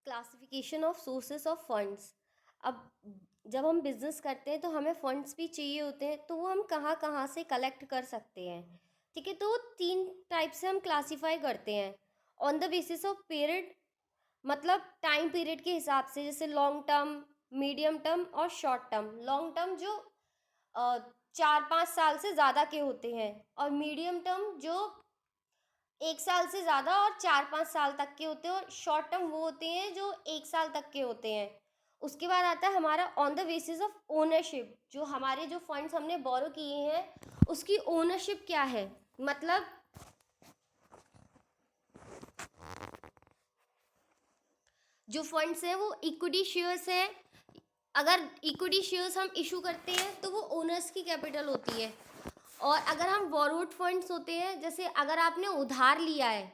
Classification of sources of funds. अब जब हम बिजनेस करते हैं तो हमें फंड्स भी चाहिए होते हैं, तो वो हम कहाँ कहाँ से कलेक्ट कर सकते हैं। ठीक है, तो तीन टाइप से हम क्लासीफाई करते हैं on the basis of period, मतलब टाइम पीरियड के हिसाब से, जैसे लॉन्ग टर्म, मीडियम टर्म और शॉर्ट टर्म। लॉन्ग टर्म जो 4-5 साल से ज़्यादा के होते हैं, और मीडियम टर्म जो 1 साल से ज़्यादा और 4-5 साल तक के होते हैं, और शॉर्ट टर्म वो होते हैं जो 1 साल तक के होते हैं। उसके बाद आता है हमारा on the basis of ownership, जो हमारे जो फंड्स हमने बोरो किए हैं उसकी ओनरशिप क्या है। मतलब जो फंड्स हैं वो इक्विटी शेयर्स हैं। अगर इक्विटी शेयर्स हम इशू करते हैं तो वो ओनर्स की कैपिटल होती है। और अगर हम बोरोड फंड्स होते हैं, जैसे अगर आपने उधार लिया है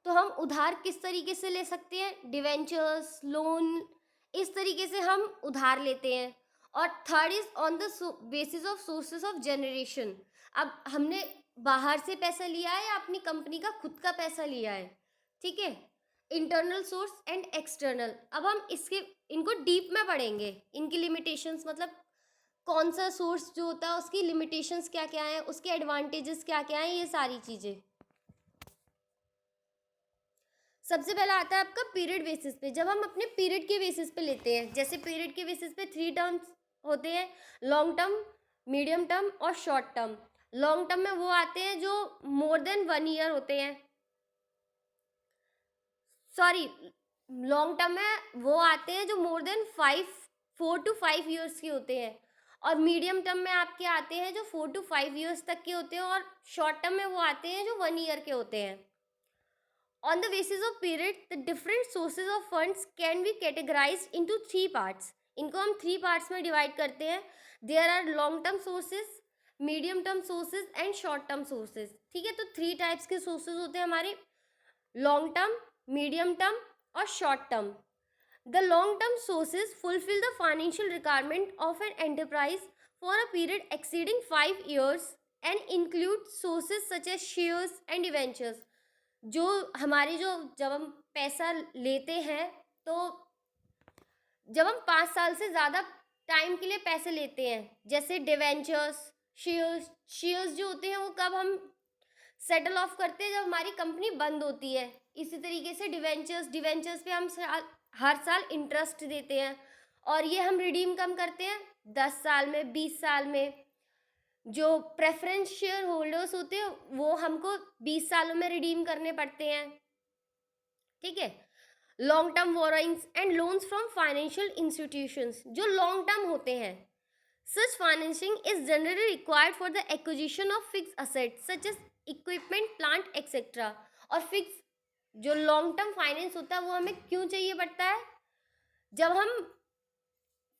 तो हम उधार किस तरीके से ले सकते हैं, डिवेंचर्स, लोन, इस तरीके से हम उधार लेते हैं। और third is on the basis of sources of generation. अब हमने बाहर से पैसा लिया है या अपनी कंपनी का खुद का पैसा लिया है। ठीक है, इंटरनल सोर्स एंड एक्सटर्नल। अब हम इसके इनको डीप में पढ़ेंगे, इनकी लिमिटेशंस, मतलब कौन सा सोर्स जो होता है उसकी लिमिटेशंस क्या क्या हैं, उसके एडवांटेजेस क्या क्या हैं, ये सारी चीज़ें। सबसे पहला आता है आपका पीरियड बेसिस पे। जब हम अपने पीरियड के बेसिस पे लेते हैं, जैसे पीरियड के बेसिस पे 3 टर्म्स होते हैं, लॉन्ग टर्म, मीडियम टर्म और शॉर्ट टर्म। लॉन्ग टर्म में वो आते हैं जो मोर देन 1 ईयर होते हैं, सॉरी, लॉन्ग टर्म में वो आते हैं जो मोर देन 4 to 5 ईयर्स के होते हैं। और मीडियम टर्म में आपके आते हैं जो 4 to 5 ईयर्स तक के होते हैं। और शॉर्ट टर्म में वो आते हैं जो 1 ईयर के होते हैं। On the basis of period, the different sources of funds can be categorized into 3 parts. इनको हम 3 parts में डिवाइड करते हैं। There are long term sources, medium term sources and short term sources. ठीक है, तो 3 टाइप्स के सोर्सेज होते हैं हमारे, लॉन्ग टर्म, मीडियम टर्म और short term. The long term sources fulfill the financial requirement of an enterprise for a period exceeding 5 years and include sources such as shares and debentures. जो हमारी जो जब हम पैसा लेते हैं, तो जब हम 5 साल से ज़्यादा टाइम के लिए पैसे लेते हैं, जैसे डिवेंचर्स, शेयर्स जो होते हैं वो कब हम सेटल ऑफ करते हैं, जब हमारी कंपनी बंद होती है। इसी तरीके से डिवेंचर्स पे हम हर साल इंटरेस्ट देते हैं, और ये हम रिडीम कम करते हैं 10 साल में, 20 साल में। जो प्रेफरेंस शेयर होल्डर्स होते हैं वो हमको 20 सालों में रिडीम करने पड़ते हैं। ठीक है, long term borrowings and loans from financial institutions, जो लॉन्ग टर्म होते हैं, such financing is generally required for the acquisition of fix assets such as equipment, plant etcetera. और फिक्स जो लॉन्ग टर्म फाइनेंस होता है वो हमें क्यों चाहिए पड़ता है, जब हम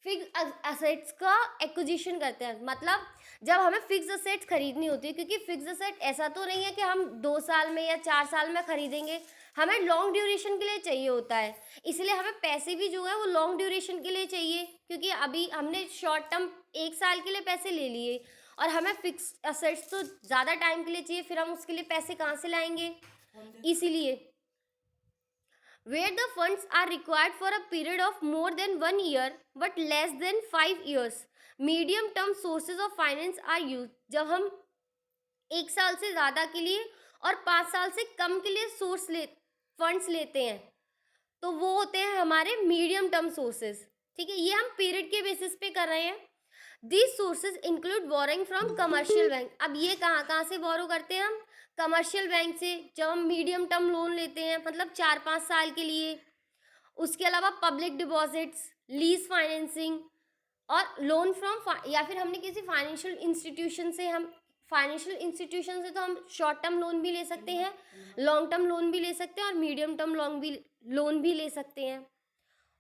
फिक्स असेट्स का एक्विजिशन करते हैं, मतलब जब हमें फिक्स असेट्स खरीदनी होती है, क्योंकि फिक्स असेट ऐसा तो नहीं है कि हम 2 साल में या 4 साल में खरीदेंगे, हमें लॉन्ग ड्यूरेशन के लिए चाहिए होता है। इसलिए हमें पैसे भी जो है वो लॉन्ग ड्यूरेशन के लिए चाहिए, क्योंकि अभी हमने शॉर्ट टर्म 1 साल के लिए पैसे ले लिए और हमें फिक्स असेट्स तो ज़्यादा टाइम के लिए चाहिए, फिर हम उसके लिए पैसे कहाँ से लाएंगे। इसीलिए where the funds are required for a period of more than 1 year but less than 5 years, medium term sources of finance are used। जब हम 1 साल से ज़्यादा के लिए और 5 साल से कम के लिए फंड्स लेते हैं, तो वो होते हैं हमारे मीडियम टर्म सोर्सेज। ठीक है, ये हम पीरियड के बेसिस पे कर रहे हैं। These sources include borrowing from commercial bank. अब ये कहाँ कहाँ से बोरो करते हैं हम, कमर्शियल बैंक से, जब हम मीडियम टर्म लोन लेते हैं, मतलब 4-5 साल के लिए। उसके अलावा पब्लिक डिपॉजिट्स, लीज फाइनेंसिंग और लोन फ्रॉम, या फिर हमने किसी फाइनेंशियल इंस्टीट्यूशन से, हम फाइनेंशियल इंस्टीट्यूशन से तो हम शॉर्ट टर्म लोन भी ले सकते हैं, लॉन्ग टर्म लोन भी ले सकते हैं और मीडियम टर्म लोन भी ले सकते हैं।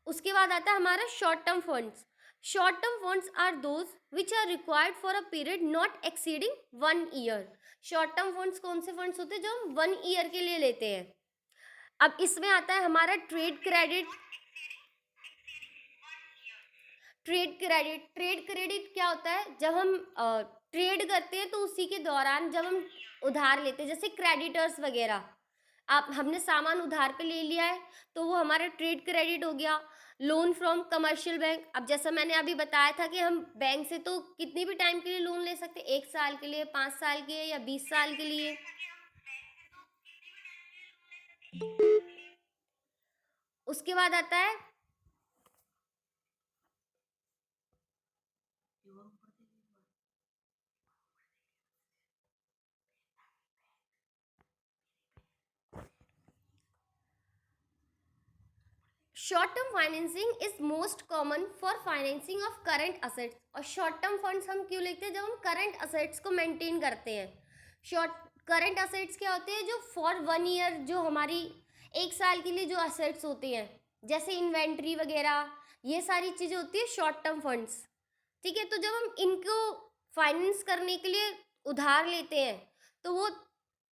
उसके बाद आता है हमारा short term funds. Short term funds are those which are required for a period not exceeding 1 year. Short term funds कौन से फंड्स होते हैं, जो हम 1 ईयर के लिए लेते हैं। अब इसमें आता है हमारा ट्रेड क्रेडिट। ट्रेड क्रेडिट क्या होता है, जब हम ट्रेड करते हैं तो उसी के दौरान जब हम उधार लेते हैं, जैसे क्रेडिटर्स वगैरह, आप हमने सामान उधार पे ले लिया है तो वो हमारा ट्रेड क्रेडिट हो गया। लोन फ्रॉम कमर्शियल बैंक, अब जैसा मैंने अभी बताया था कि हम बैंक से तो कितनी भी टाइम के लिए लोन ले सकते हैं, 1 साल के लिए, 5 साल के या 20 साल के लिए। उसके बाद आता है short term financing is most common for financing of current assets. और शॉर्ट टर्म फंड्स हम क्यों लेते हैं? जब हम करंट असेट्स को मेंटेन करते हैं। शॉर्ट करंट असेट्स क्या होते हैं? जो फॉर 1 ईयर, जो हमारी 1 साल के लिए जो असेट्स होती हैं, जैसे इन्वेंट्री वगैरह, ये सारी चीज़ें होती है शॉर्ट टर्म फंड्स। ठीक है, तो जब हम इनको फाइनेंस करने के लिए उधार लेते हैं तो वो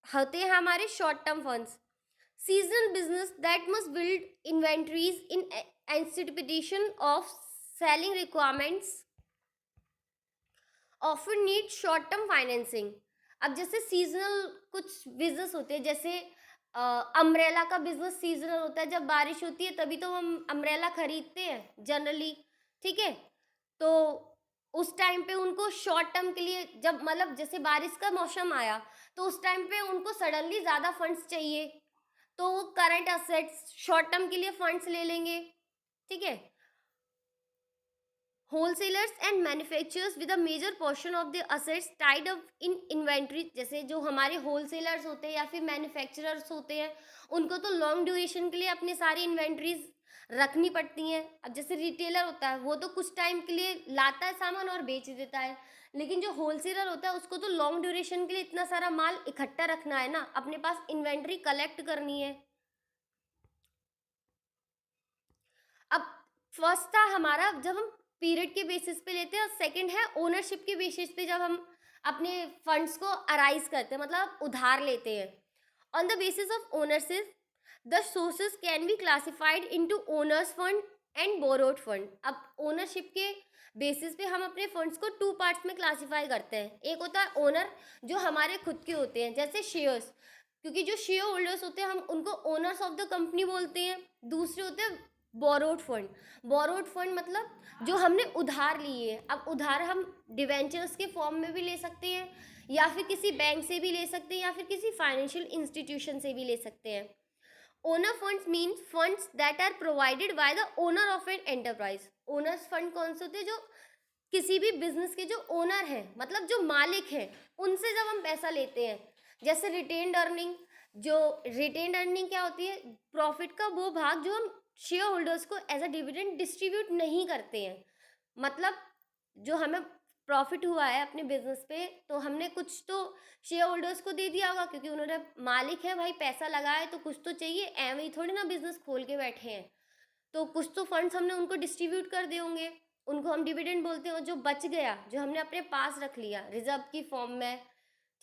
होते हैं हमारे short term funds. Seasonal business that must build inventories in anticipation of selling requirements often need short term financing। अब जैसे सीजनल कुछ बिजनेस होते हैं, जैसे अम्ब्रेला का बिजनेस सीजनल होता है, जब बारिश होती है तभी तो हम अम्ब्रेला खरीदते हैं जनरली। ठीक है, तो उस टाइम पे उनको शॉर्ट टर्म के लिए, जब मतलब जैसे बारिश का मौसम आया तो उस टाइम पे उनको सडनली ज़्यादा फंड्स चाहिए, तो वो करंट असेट्स शॉर्ट टर्म के लिए फंड्स ले लेंगे। ठीक है, wholesalers and manufacturers with a major portion of the assets tied up in inventory. जैसे जो हमारे होलसेलर्स होते हैं या फिर मैन्युफैक्चरर्स होते हैं, उनको तो लॉन्ग ड्यूरेशन के लिए अपने सारी इन्वेंट्रीज रखनी पड़ती हैं। अब जैसे रिटेलर होता है वो तो कुछ टाइम के लिए लाता है सामान और बेच देता है, लेकिन जो होलसेलर होता है उसको तो लॉन्ग ड्यूरेशन के लिए इतना सारा माल इकट्ठा रखना है ना, अपने पास इन्वेंट्री कलेक्ट करनी है। अब फर्स्ट था हमारा जब हम पीरियड के बेसिस पे लेते हैं, और सेकंड है ओनरशिप के बेसिस पे जब हम अपने फंड्स को अराइज करते हैं, मतलब उधार लेते हैं। On the basis of ownership the sources can be classified into owner's fund and borrowed fund. अब ओनरशिप के बेसिस पे हम अपने फंड्स को 2 पार्ट्स में क्लासिफाई करते हैं। एक होता है ओनर, जो हमारे खुद के होते हैं, जैसे शेयर्स, क्योंकि जो शेयर होल्डर्स होते हैं हम उनको ओनर्स ऑफ द कंपनी बोलते हैं। दूसरे होते हैं बोरोड फंड। बोरोड फंड मतलब जो हमने उधार लिए है। अब उधार हम डिवेंचर्स के फॉर्म में भी ले सकते हैं, या फिर किसी बैंक से भी ले सकते हैं, या फिर किसी फाइनेंशियल इंस्टीट्यूशन से भी ले सकते हैं। Owner funds means funds that are provided by the owner of an enterprise. Owners fund कौन से होते हैं? जो किसी भी बिजनेस के जो ओनर हैं, मतलब जो मालिक हैं, उनसे जब हम पैसा लेते हैं। जैसे रिटेन्ड अर्निंग, जो रिटेन्ड अर्निंग क्या होती है? प्रॉफिट का वो भाग जो हम शेयर होल्डर्स को एज अ डिविडेंड डिस्ट्रीब्यूट नहीं करते हैं। मतलब जो हमें प्रॉफिट हुआ है अपने बिजनेस पे, तो हमने कुछ तो शेयर होल्डर्स को दे दिया होगा, क्योंकि उन्होंने मालिक है भाई, पैसा लगाए तो कुछ तो चाहिए, एवं ही थोड़ी ना बिजनेस खोल के बैठे हैं। तो कुछ तो फंड्स हमने उनको डिस्ट्रीब्यूट कर दिए होंगे, उनको हम डिविडेंड बोलते हैं। और जो बच गया, जो हमने अपने पास रख लिया रिजर्व की फॉर्म में,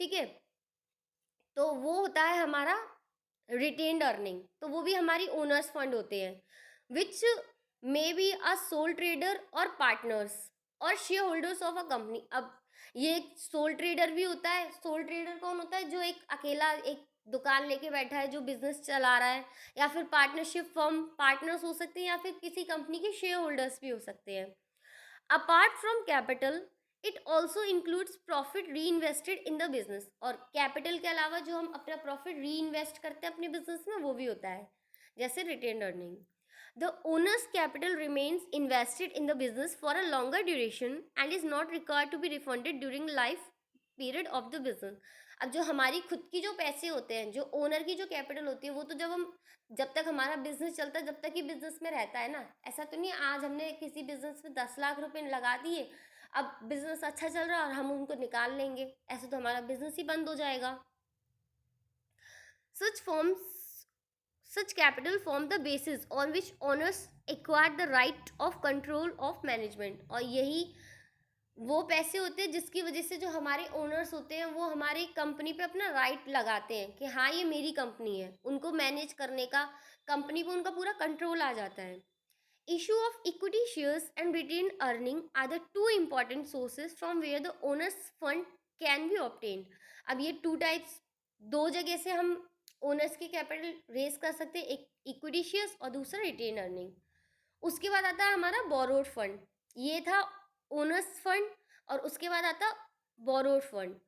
ठीक है, तो वो होता है हमारा रिटेन्ड अर्निंग। तो वो भी हमारी ओनर्स फंड होते हैं, which may be a sole trader और पार्टनर्स और share holders of a company. अब ये एक सोल ट्रेडर भी होता है। सोल ट्रेडर कौन होता है? जो एक अकेला एक दुकान लेके बैठा है, जो बिजनेस चला रहा है। या फिर पार्टनरशिप फर्म, पार्टनर्स हो सकते हैं, या फिर किसी कंपनी के शेयर होल्डर्स भी हो सकते हैं। Apart from capital it also includes profit री इन्वेस्टेड इन द बिजनेस। और कैपिटल के अलावा जो हम अपना प्रॉफिट री इन्वेस्ट करते हैं अपने बिजनेस में, वो भी होता है, जैसे retain earning. The owners capital remains invested in the business for a longer duration and is not required to be refunded during life period of the business. अब जो हमारी खुद की जो पैसे होते हैं, जो ओनर की जो कैपिटल होती है, वो तो जब तक हमारा बिजनेस चलता है, जब तक ही बिजनेस में रहता है ना। ऐसा तो नहीं आज हमने किसी बिजनेस में 10 लाख रुपए लगा दिए, अब बिजनेस अच्छा चल रहा है और हम उनको निकाल लेंगे, ऐसे तो हमारा बिजनेस ही बंद हो जाएगा। सच forms such capital form the basis on which owners acquire the right of control of management। और यही वो पैसे होते हैं जिसकी वजह से जो हमारे ओनर्स होते हैं वो हमारी कंपनी पे अपना राइट लगाते हैं कि हाँ ये मेरी कंपनी है। उनको मैनेज करने का, कंपनी पे उनका पूरा कंट्रोल आ जाता है। Issue of equity shares and retain earning are the 2 important sources from where the owners fund can be obtained। अब ये 2 टाइप्स, 2 जगह से हम ओनर्स की कैपिटल रेज कर सकते हैं, एक इक्विटी शेयर्स और दूसरा रिटेन अर्निंग। उसके बाद आता है हमारा बोरोड फंड, ये था ओनर्स फंड, और उसके बाद आता borrowed fund.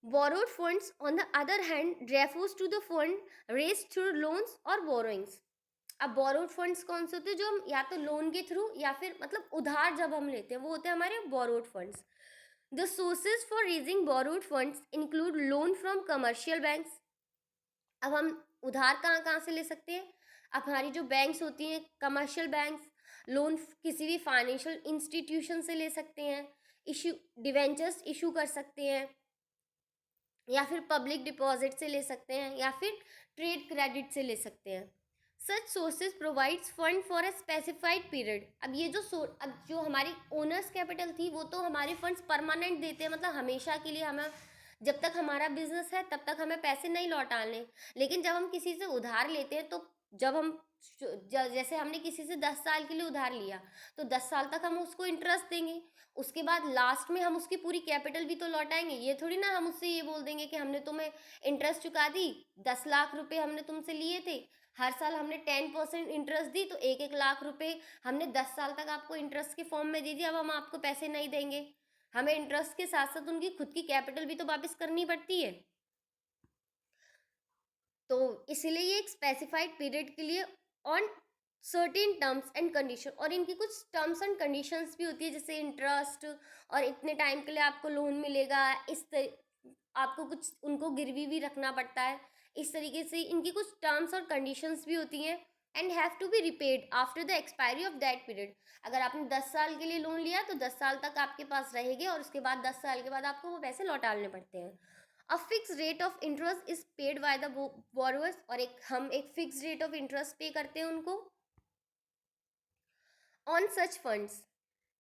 Borrowed funds on the other hand refers to the fund raise through loans or borrowings. अब बोरोड फंड्स कौन से होते हैं, जो हम या तो लोन के थ्रू या फिर मतलब उधार जब हम लेते हैं, वो होते हैं हमारे borrowed funds. The sources for raising borrowed funds include loan from commercial banks. अब हम उधार कहाँ कहाँ से ले सकते हैं, अब हमारी जो बैंक्स होती हैं कमर्शियल बैंक्स, लोन किसी भी फाइनेंशियल इंस्टीट्यूशन से ले सकते हैं, इशू डिवेंचर्स इशू कर सकते हैं, या फिर पब्लिक डिपॉजिट से ले सकते हैं, या फिर ट्रेड क्रेडिट से ले सकते हैं। Such sources provides fund for a specified period. अब ये अब जो हमारी ओनर्स कैपिटल थी वो तो हमारे फंड्स परमानेंट देते हैं, मतलब हमेशा के लिए हमें, जब तक हमारा बिजनेस है तब तक हमें पैसे नहीं लौटाने। लेकिन जब हम किसी से उधार लेते हैं तो जब हम जैसे हमने किसी से 10 साल के लिए उधार लिया तो 10 साल तक हम उसको इंटरेस्ट देंगे, उसके बाद लास्ट में हम उसकी पूरी कैपिटल भी तो लौटाएंगे। ये थोड़ी ना हम उससे ये बोल देंगे कि हमने तुम्हें इंटरेस्ट चुका दी, 10 लाख रुपए हमने तुमसे लिए थे, हर साल हमने 10% इंटरेस्ट दी, तो 1-1 लाख रुपए हमने 10 साल तक आपको इंटरेस्ट के फॉर्म में दे दिया, अब हम आपको पैसे नहीं देंगे। हमें इंटरेस्ट के साथ साथ उनकी खुद की कैपिटल भी तो वापस करनी पड़ती है। तो इसीलिए ये एक स्पेसिफाइड पीरियड के लिए on certain terms and condition, और इनकी कुछ टर्म्स एंड कंडीशंस भी होती है, जैसे इंटरेस्ट और इतने टाइम के लिए आपको लोन मिलेगा, आपको कुछ उनको गिरवी भी रखना पड़ता है। इस तरीके से इनकी कुछ टर्म्स और कंडीशंस भी होती हैं। And have to be repaid after the expiry of that period. अगर आपने 10 साल के लिए लोन लिया तो 10 साल तक आपके पास रहेंगे, और उसके बाद 10 साल के बाद आपको वो पैसे लौटाने पड़ते हैं। A fix rate of interest is paid by the borrowers, और हम एक फिक्स रेट ऑफ इंटरेस्ट पे करते हैं उनको on such funds.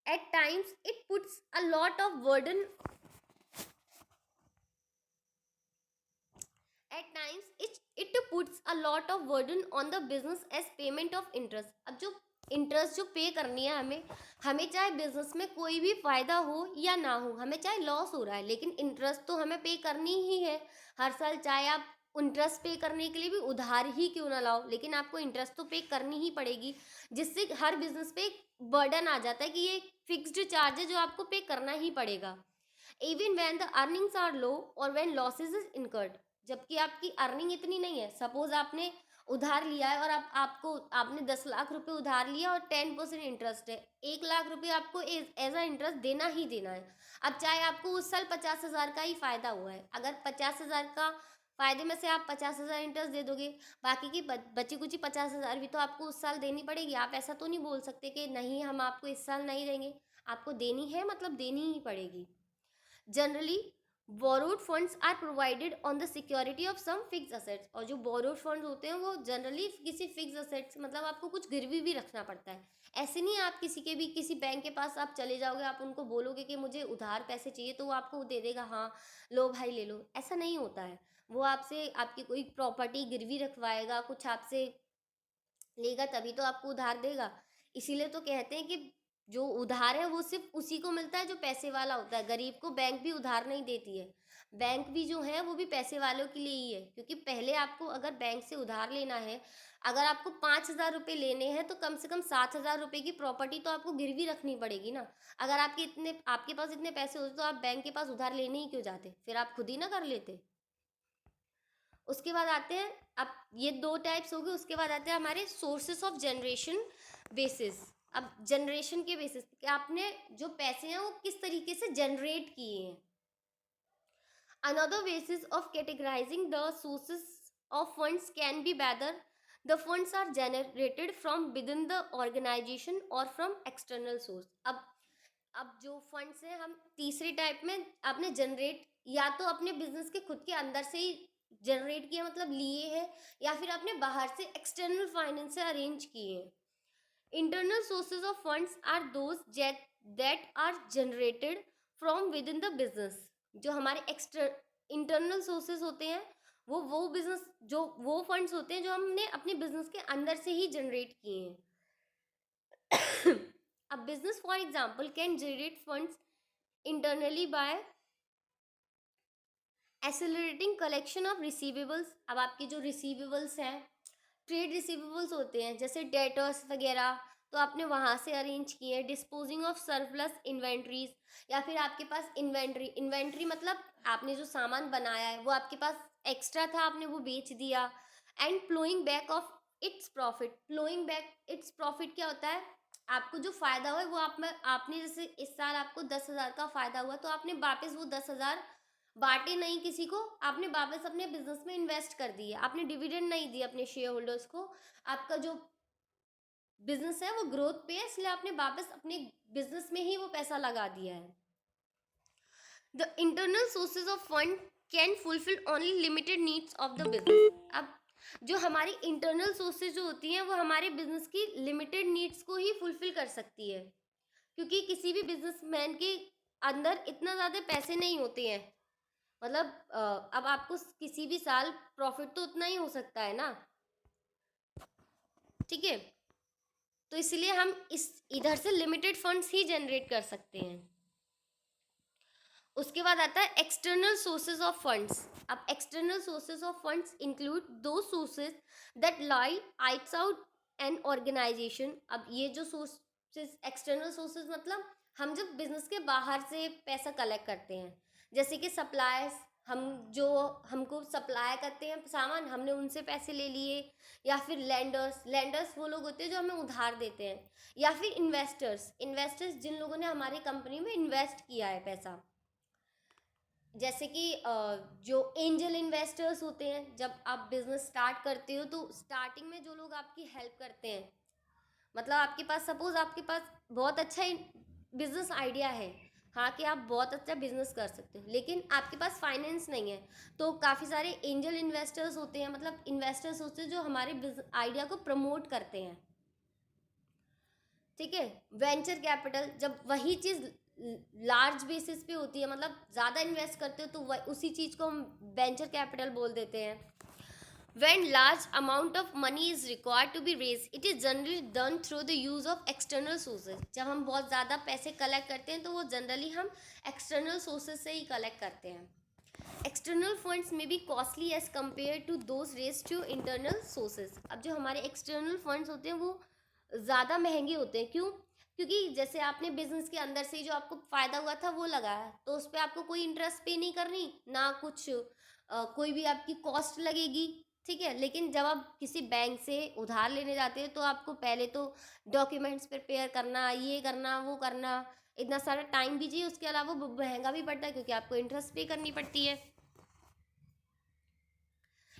At times it puts a lot of burden At times, it puts a lot of burden on the business as payment of interest. अब जो interest जो पे करनी है हमें, चाहे बिजनेस में कोई भी फायदा हो या ना हो, हमें चाहे लॉस हो रहा है, लेकिन इंटरेस्ट तो हमें पे करनी ही है हर साल। चाहे आप इंटरेस्ट पे करने के लिए भी उधार ही क्यों ना लाओ, लेकिन आपको इंटरेस्ट तो पे करनी ही पड़ेगी, जिससे हर बिजनेस पे एक बर्डन आ जाता है कि ये फिक्स्ड चार्ज है जो आपको पे करना ही पड़ेगा। Even when the earnings are low और व्हेन लॉसेज इज इनकर्ड, जबकि आपकी अर्निंग इतनी नहीं है, सपोज आपने उधार लिया है और आपने 10 लाख रुपए उधार लिया और 10% इंटरेस्ट है, 1 लाख रुपए आपको एज अ इंटरेस्ट देना ही देना है। अब चाहे आपको उस साल 50,000 का ही फायदा हुआ है, अगर 50,000 का फायदे में से आप 50,000 इंटरेस्ट दे दोगे, बाकी की बची कुची 50,000 भी तो आपको उस साल देनी पड़ेगी। आप ऐसा तो नहीं बोल सकते कि नहीं हम आपको इस साल नहीं देंगे, आपको देनी है, मतलब देनी ही पड़ेगी। Generally borrowed funds are provided on the security of some fix assets, और जो बोरोड फंड्स होते हैं वो जनरली किसी फिक्स असेट्स, मतलब आपको कुछ गिरवी भी रखना पड़ता है। ऐसे नहीं आप किसी बैंक के पास आप चले जाओगे, आप उनको बोलोगे कि मुझे उधार पैसे चाहिए तो वो आपको दे देगा, हाँ लो भाई ले लो, ऐसा नहीं होता है। वो आपसे आपकी कोई प्रॉपर्टी गिरवी रखवाएगा, कुछ आपसे लेगा, तभी तो आपको उधार देगा। इसीलिए तो कहते हैं कि जो उधार है वो सिर्फ उसी को मिलता है जो पैसे वाला होता है, गरीब को बैंक भी उधार नहीं देती है। बैंक भी जो है वो भी पैसे वालों के लिए ही है, क्योंकि पहले आपको अगर बैंक से उधार लेना है, अगर आपको 5,000 रुपये लेने हैं तो कम से कम 7,000 रुपये की प्रॉपर्टी तो आपको गिरवी रखनी पड़ेगी ना। अगर आपके पास इतने पैसे होते तो आप बैंक के पास उधार लेने ही क्यों जाते, फिर आप खुद ही ना कर लेते। उसके बाद आते हैं, अब ये दो टाइप्स हो गए, उसके बाद आते हैं हमारे सोर्सेस ऑफ जनरेशन बेसिस। अब जनरेशन के बेसिस कि आपने जो पैसे हैं वो किस तरीके से जनरेट किए हैं। Another basis of categorising the sources of funds can be whether the funds are generated from within the organisation or from external source. अब जो फंड्स हैं हम तीसरी टाइप में आपने जनरेट या तो अपने बिजनेस के खुद के अंदर से ही जनरेट किया, मतलब लिए हैं, या फिर आपने बाहर से एक्सटर्नल फाइनेंस से अरेंज किए हैं। Internal sources of funds are those that are generated from within the business. जो हमारे इंटरनल सोर्सेज होते हैं वो बिजनेस जो वो फंड्स होते हैं जो हमने अपने बिजनेस के अंदर से ही जनरेट किए हैं। A business, for example, can generate funds internally by accelerating collection of receivables. अब आपके जो रिसीवेबल्स हैं, ट्रेड रिसीवेबल्स होते हैं जैसे डेटर्स वगैरह, तो आपने वहाँ से अरेंज किए। डिस्पोजिंग ऑफ सरप्लस इन्वेंट्रीज, या फिर आपके पास इन्वेंट्री, इन्वेंट्री मतलब आपने जो सामान बनाया है वो आपके पास एक्स्ट्रा था, आपने वो बेच दिया। And flowing back of its profit. Flowing back its profit क्या होता है, आपको जो फायदा हुआ है वो आपने जैसे इस साल आपको 10,000 का फायदा हुआ, तो आपने वापस वो 10,000 बांटे नहीं किसी को, आपने वापस अपने बिजनेस में इन्वेस्ट कर दिया, आपने डिविडेंड नहीं दिया अपने शेयर होल्डर्स को। आपका जो बिजनेस है वो ग्रोथ पे है, इसलिए आपने वापस अपने बिजनेस में ही वो पैसा लगा दिया है। The internal sources of fund can fulfil only limited needs of the business. अब जो हमारी इंटरनल सोर्सेज जो होती हैं वो हमारे बिजनेस की लिमिटेड नीड्स को ही फुलफिल कर सकती है, क्योंकि किसी भी बिजनेसमैन के अंदर इतना ज़्यादा पैसे नहीं होते हैं। मतलब अब आपको किसी भी साल प्रॉफिट तो उतना ही हो सकता है ना, ठीक है। तो इसलिए हम इस इधर से लिमिटेड फंड्स ही जनरेट कर सकते हैं। उसके बाद आता है एक्सटर्नल सोर्सेज ऑफ फंड्स। अब external sources of funds include those sources that lie out an organization. अब ये जो सोर्सेज, एक्सटर्नल सोर्सेज मतलब हम जब बिजनेस के बाहर से पैसा कलेक्ट करते हैं, जैसे कि सप्लायर्स, हम जो हमको सप्लाई करते हैं सामान, हमने उनसे पैसे ले लिए। या फिर लेंडर्स, लेंडर्स वो लोग होते हैं जो हमें उधार देते हैं। या फिर इन्वेस्टर्स, इन्वेस्टर्स जिन लोगों ने हमारी कंपनी में इन्वेस्ट किया है पैसा, जैसे कि जो एंजल इन्वेस्टर्स होते हैं। जब आप बिजनेस स्टार्ट करते हो तो स्टार्टिंग में जो लोग आपकी हेल्प करते हैं, मतलब आपके पास सपोज आपके पास बहुत अच्छा बिजनेस आइडिया है, हाँ कि आप बहुत अच्छा बिजनेस कर सकते हो, लेकिन आपके पास फाइनेंस नहीं है, तो काफ़ी सारे एंजल इन्वेस्टर्स होते हैं, मतलब इन्वेस्टर्स होते हैं जो हमारे आइडिया को प्रमोट करते हैं, ठीक है। वेंचर कैपिटल, जब वही चीज़ लार्ज बेसिस पे होती है, मतलब ज़्यादा इन्वेस्ट करते हो, तो उसी चीज़ को हम वेंचर कैपिटल बोल देते हैं। When large amount of money is required to be raised, it is generally done through the use of external sources. जब हम बहुत ज़्यादा पैसे कलेक्ट करते हैं तो वो जनरली हम एक्सटर्नल सोर्सेज से ही कलेक्ट करते हैं। External funds may be costly as compare to those raise to internal sources. अब जो हमारे एक्सटर्नल फंड्स होते हैं वो ज़्यादा महंगे होते हैं, क्यों? क्योंकि जैसे आपने बिजनेस के अंदर से जो आपको फ़ायदा हुआ था वो लगाया, तो उस पर आपको कोई इंटरेस्ट पे नहीं करनी, ना कुछ कोई भी आपकी कॉस्ट लगेगी, ठीक है। लेकिन जब आप किसी बैंक से उधार लेने जाते हो तो आपको पहले तो डॉक्यूमेंट्स प्रिपेयर करना, ये करना, वो करना, इतना सारा टाइम भी चाहिए, उसके अलावा वो महंगा भी पड़ता है क्योंकि आपको इंटरेस्ट पे करनी पड़ती है।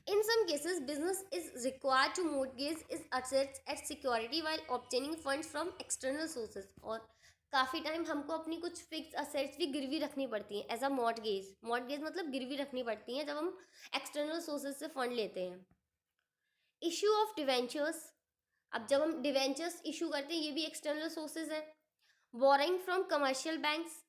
In some cases, business is required to mortgage its assets as security while obtaining funds from external sources. और काफ़ी टाइम हमको अपनी कुछ फिक्स असेट्स भी गिरवी रखनी पड़ती हैं एज अ मॉर्टगेज। मॉर्टगेज मतलब गिरवी रखनी पड़ती हैं जब हम एक्सटर्नल सोर्सेज से फंड लेते हैं। Issue of debentures. अब जब हम डिवेंचर्स इशू करते हैं, ये भी एक्सटर्नल सोर्सेज हैं। Boring from commercial banks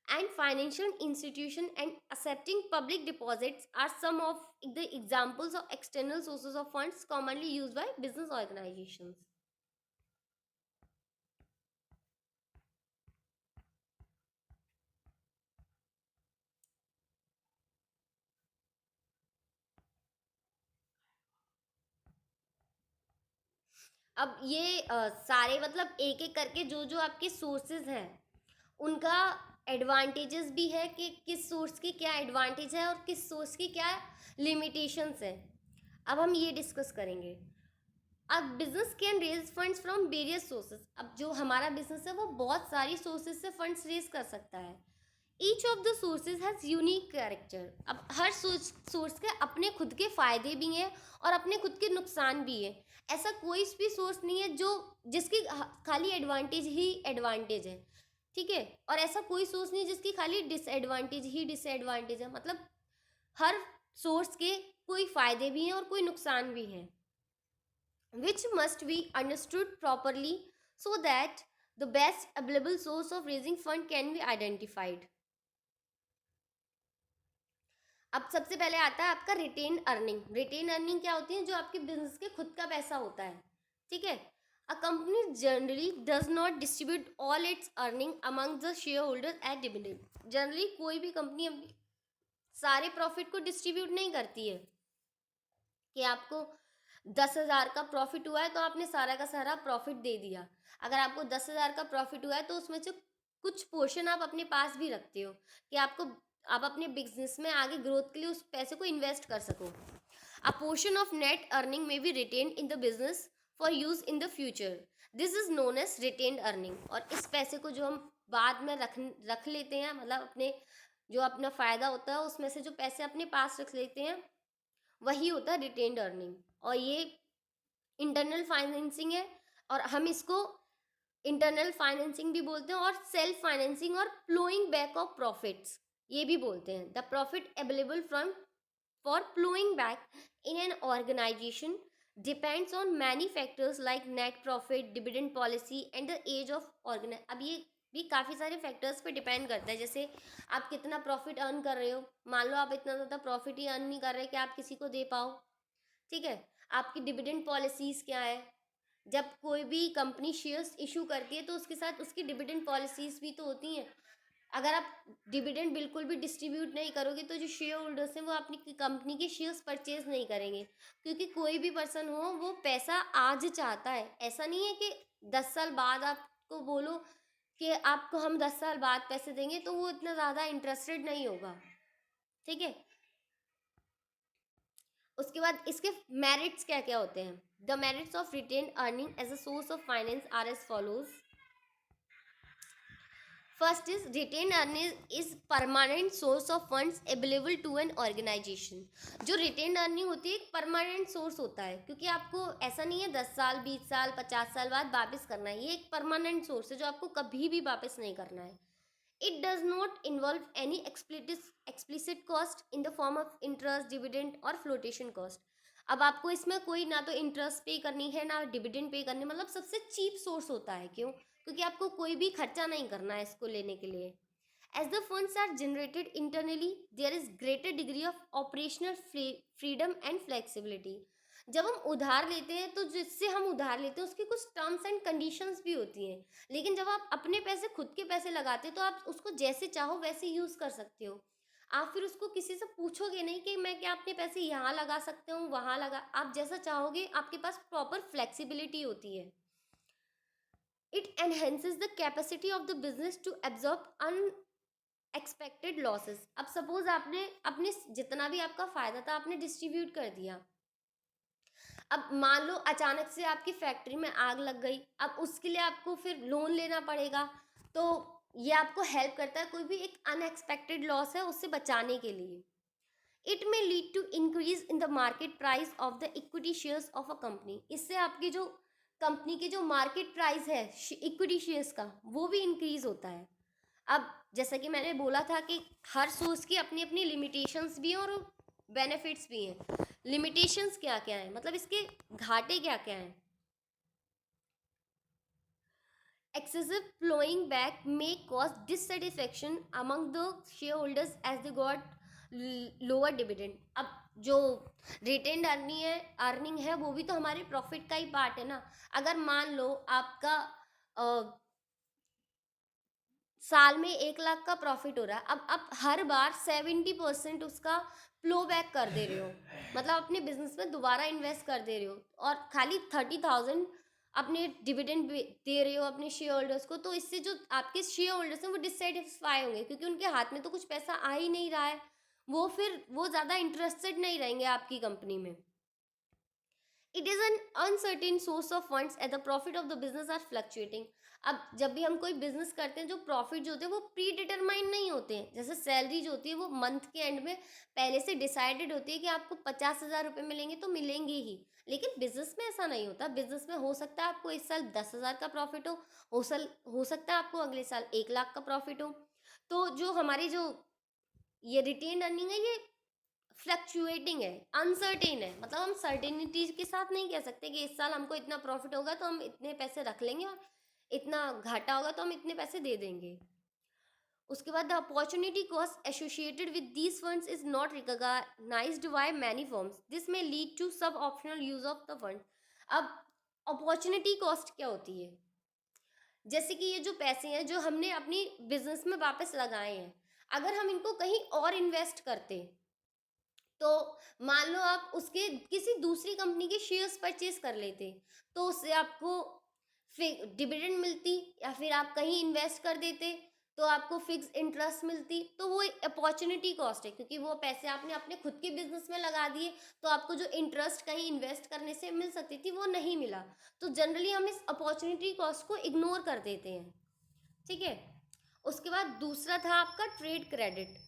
and financial institution and accepting public deposits are some of the examples of external sources of funds commonly used by business organizations. अब ये सारे मतलब एक एक करके जो जो आपके सोर्सेज हैं उनका एडवांटेजेस भी है कि किस सोर्स की क्या एडवांटेज है और किस सोर्स की क्या लिमिटेशंस है। अब हम ये डिस्कस करेंगे। अब business can raise funds from various sources. अब जो हमारा बिजनेस है वो बहुत सारी सोर्सेज से फंड्स रेज कर सकता है। Each of the sources has unique character. अब हर सोर्स के अपने खुद के फ़ायदे भी हैं और अपने खुद के नुकसान भी हैं। ऐसा कोई भी सोर्स नहीं है जो जिसकी खाली एडवांटेज ही एडवांटेज है, ठीक है। और ऐसा कोई सोर्स नहीं है जिसकी खाली डिसएडवांटेज ही डिसएडवांटेज है, मतलब हर सोर्स के कोई फ़ायदे भी हैं और कोई नुकसान भी हैं, which must be understood properly so that the best available source of raising fund can be identified. अब सबसे पहले आता है आपका रिटेन अर्निंग। रिटेन अर्निंग क्या होती है? जो आपके बिजनेस के खुद का पैसा होता है, ठीक है। A company generally does not distribute all its earning among the share holders at dividend. Generally कोई भी कंपनी सारे प्रॉफिट को डिस्ट्रीब्यूट नहीं करती है कि आपको 10,000 का प्रॉफिट हुआ है तो आपने सारा का सारा प्रॉफिट दे दिया। अगर आपको 10,000 का प्रॉफिट हुआ है तो उसमें से कुछ पोर्शन आप अपने पास भी रखते हो कि आप अपने बिजनेस में आगे ग्रोथ के लिए उस पैसे को इन्वेस्ट कर सको। A portion of net earning may be retain in the business for use in the future, this is known as retained earning. और इस पैसे को जो हम बाद में रख लेते हैं, मतलब अपने जो अपना फायदा होता है उसमें से जो पैसे अपने पास रख लेते हैं, वही होता है रिटेन्ड अर्निंग। और ये इंटरनल फाइनेंसिंग है, और हम इसको इंटरनल फाइनेंसिंग भी बोलते हैं और सेल्फ फाइनेंसिंग और फ्लोइंग बैक ऑफ प्रॉफिट्स ये भी बोलते हैं। The profit available from for flowing back in an organisation depends on many factors like net profit, dividend policy and the age of organise. अब ये भी काफ़ी सारे फैक्टर्स पे डिपेंड करता है, जैसे आप कितना प्रॉफिट अर्न कर रहे हो। मान लो आप इतना ज़्यादा प्रॉफिट ही अर्न नहीं कर रहे कि आप किसी को दे पाओ, ठीक है। आपकी डिविडेंड पॉलिसीज़ क्या है, जब कोई भी कंपनी शेयर्स इशू करती है तो उसके साथ उसकी डिविडेंड पॉलिसीज़ भी तो होती हैं। अगर आप डिविडेंड बिल्कुल भी डिस्ट्रीब्यूट नहीं करोगे तो जो शेयर होल्डर्स हैं वो अपनी कंपनी के शेयर्स परचेज नहीं करेंगे, क्योंकि कोई भी पर्सन हो वो पैसा आज चाहता है। ऐसा नहीं है कि 10 साल बाद आपको बोलो कि आपको हम 10 साल बाद पैसे देंगे तो वो इतना ज़्यादा इंटरेस्टेड नहीं होगा, ठीक है। उसके बाद इसके मेरिट्स क्या क्या होते हैं। The merits of retain earning as a source of finance are as follows. First is retain earning is permanent source of funds available to an organisation. जो रिटेन अर्निंग होती है एक परमानेंट सोर्स होता है, क्योंकि आपको ऐसा नहीं है 10 साल 20 साल 50 साल बाद वापस करना है। ये एक परमानेंट सोर्स है जो आपको कभी भी वापस नहीं करना है। It does not involve any explicit cost in the form of interest, dividend और फ्लोटेशन कॉस्ट। अब आपको इसमें कोई ना तो इंटरेस्ट पे करनी है ना डिविडेंड पे करनी, मतलब सबसे चीप सोर्स होता है। क्यों? क्योंकि आपको कोई भी खर्चा नहीं करना है इसको लेने के लिए। As the funds are generated internally there is greater degree of operational freedom and flexibility. जब हम उधार लेते हैं तो जिससे हम उधार लेते हैं उसकी कुछ टर्म्स एंड कंडीशंस भी होती हैं, लेकिन जब आप अपने पैसे खुद के पैसे लगाते हो तो आप उसको जैसे चाहो वैसे यूज़ कर सकते हो। आप फिर उसको किसी से पूछोगे नहीं कि मैं क्या अपने पैसे यहाँ लगा सकते हूँ वहाँ लगा, आप जैसा चाहोगे, आपके पास प्रॉपर फ्लेक्सिबिलिटी होती है। It enhances the capacity of the business to absorb unexpected losses. अब सपोज आपने अपने जितना भी आपका फायदा था आपने डिस्ट्रीब्यूट कर दिया। अब मान लो अचानक से आपकी फैक्ट्री में आग लग गई, अब उसके लिए आपको फिर लोन लेना पड़ेगा। तो ये आपको हेल्प करता है कोई भी एक अनएक्सपेक्टेड लॉस है उससे बचाने के लिए। It may lead to increase in the market price of the equity shares of a company. इससे आपकी जो कंपनी की जो मार्केट प्राइस है इक्विटी शेयर्स का वो भी इंक्रीज होता है। अब जैसा कि मैंने बोला था कि हर सोर्स की अपनी अपनी लिमिटेशंस भी हैं और बेनिफिट्स भी हैं। लिमिटेशंस क्या क्या हैं, मतलब इसके घाटे क्या क्या हैं। Excessive flowing back may cause dissatisfaction among the shareholders as they got lower dividend। अब जो रिटेन्ड अर्निंग है वो भी तो हमारे प्रॉफिट का ही पार्ट है ना। अगर मान लो आपका साल में 1 लाख का प्रॉफिट हो रहा है, अब आप हर बार 70% उसका फ्लो बैक कर दे रहे हो, मतलब अपने बिजनेस में दोबारा इन्वेस्ट कर दे रहे हो, और खाली 30,000 अपने डिविडेंड दे रहे हो अपने शेयर होल्डर्स को। तो इससे जो आपके शेयर होल्डर्स हैं वो डिससेटिस्फाई होंगे, क्योंकि उनके हाथ में तो कुछ पैसा आ ही नहीं रहा है। वो ज़्यादा इंटरेस्टेड नहीं रहेंगे आपकी कंपनी में। It is an uncertain source of funds at the profit of the business are fluctuating. अब जब भी हम कोई बिजनेस करते हैं जो प्रॉफिट जो होते हैं वो प्री डिटरमाइंड नहीं होते हैं। जैसे सैलरी जो होती है वो मंथ के एंड में पहले से डिसाइडेड होती है कि आपको 50,000 रुपये मिलेंगे तो मिलेंगे ही। लेकिन बिजनेस में ऐसा नहीं होता। बिजनेस में हो सकता है आपको इस साल 10,000 का प्रॉफिट हो सकता है आपको अगले साल 1 लाख का प्रॉफिट हो। तो जो हमारी जो ये रिटेन अर्निंग है ये फ्लक्चुएटिंग है, अनसर्टेन है। मतलब हम सर्टेनिटी के साथ नहीं कह सकते कि इस साल हमको इतना प्रॉफिट होगा तो हम इतने पैसे रख लेंगे और इतना घाटा होगा तो हम इतने पैसे दे देंगे। उसके बाद the opportunity cost associated with these funds is not recognised by many firms, this may lead to sub optional use of the fund. अब अपॉर्चुनिटी कॉस्ट क्या होती है? जैसे कि ये जो पैसे हैं जो हमने अपनी बिजनेस में वापस लगाए हैं, अगर हम इनको कहीं और इन्वेस्ट करते, तो मान लो आप उसके किसी दूसरी कंपनी के शेयर्स परचेज कर लेते, तो उससे आपको डिविडेंड मिलती, या फिर आप कहीं इन्वेस्ट कर देते तो आपको फिक्स इंटरेस्ट मिलती। तो वो अपॉर्चुनिटी कॉस्ट है, क्योंकि वो पैसे आपने अपने खुद के बिजनेस में लगा दिए, तो आपको जो इंटरेस्ट कहीं इन्वेस्ट करने से मिल सकती थी वो नहीं मिला। तो जनरली हम इस अपॉर्चुनिटी कॉस्ट को इग्नोर कर देते हैं, ठीक है। उसके बाद दूसरा था आपका trade credit.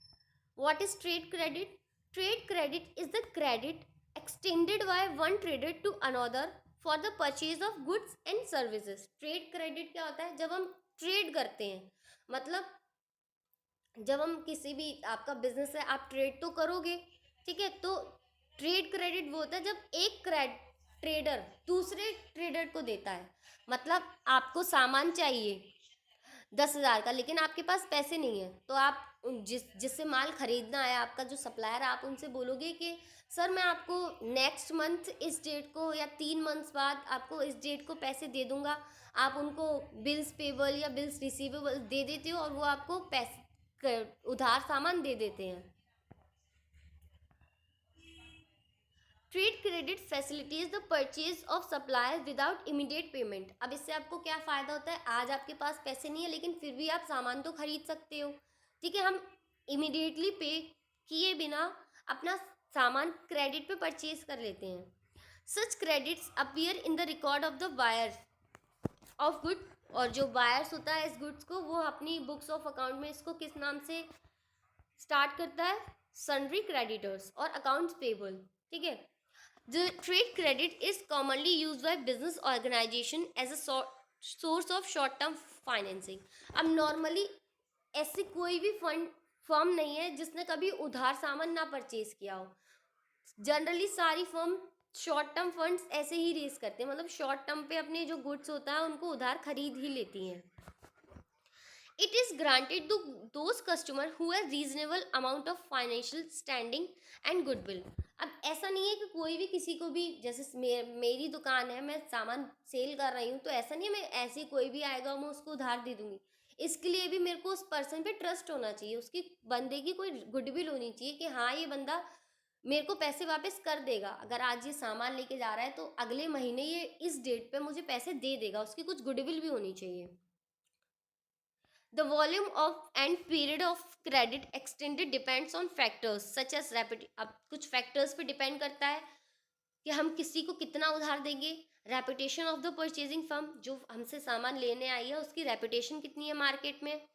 What is trade credit? Trade credit is the credit extended by one trader to another for the purchase of goods and services। Trade credit क्या होता है? जब हम ट्रेड करते हैं, मतलब जब हम किसी भी, आपका बिजनेस है, आप ट्रेड तो करोगे, ठीक है। तो ट्रेड क्रेडिट वो होता है जब एक ट्रेडर दूसरे ट्रेडर को देता है, मतलब आपको सामान चाहिए 10,000 का, लेकिन आपके पास पैसे नहीं है, तो आप जिससे माल खरीदना है, आपका जो सप्लायर है, आप उनसे बोलोगे कि सर मैं आपको नेक्स्ट मंथ इस डेट को या 3 मंथ्स बाद आपको इस डेट को पैसे दे दूंगा। आप उनको बिल्स पेबल या बिल्स रिसीवेबल दे देते हो, और वो आपको पैसे उधार सामान दे देते हैं। Trade credit facilities the purchase of supplier without immediate payment. अब इससे आपको क्या फ़ायदा होता है? आज आपके पास पैसे नहीं है, लेकिन फिर भी आप सामान तो खरीद सकते हो, ठीक है। हम इमीडिएटली पे किए बिना अपना सामान क्रेडिट पे परचेज कर लेते हैं। Such credits appear in the record of the buyer of good. और जो बायर्स होता है इस गुड्स को, वो अपनी बुक्स ऑफ अकाउंट में इसको किस नाम से स्टार्ट करता है? सन्ड्री क्रेडिटर्स और अकाउंट्स पेबल, ठीक है। The trade credit is commonly used by business organization as a source of short-term financing। अब नॉर्मली ऐसी कोई भी फर्म नहीं है जिसने कभी उधार सामान ना परचेज किया हो। जनरली सारी फर्म शॉर्ट टर्म फंड्स ऐसे ही रेज करते हैं, मतलब शॉर्ट टर्म पे अपने जो गुड्स होता है उनको उधार खरीद ही लेती हैं। It is granted to those customer who have reasonable amount of financial standing and goodwill। अब ऐसा नहीं है कि कोई भी किसी को भी, जैसे मेरी दुकान है, मैं सामान सेल कर रही हूँ, तो ऐसा नहीं है मैं ऐसे कोई भी आएगा मैं उसको उधार दे दूंगी। इसके लिए भी मेरे को उस पर्सन पे ट्रस्ट होना चाहिए, उसकी बंदे की कोई गुडविल होनी चाहिए कि हाँ ये बंदा मेरे को पैसे वापस कर देगा। अगर आज ये सामान लेके जा रहा है तो अगले महीने ये इस डेट पे मुझे पैसे दे देगा, उसकी कुछ गुडविल भी होनी चाहिए। The volume of and period of credit extended depends on factors such as अब कुछ factors पे depend करता है कि हम किसी को कितना उधार देंगे। Reputation of the purchasing firm, जो हमसे सामान लेने आई है उसकी रेपुटेशन कितनी है मार्केट में,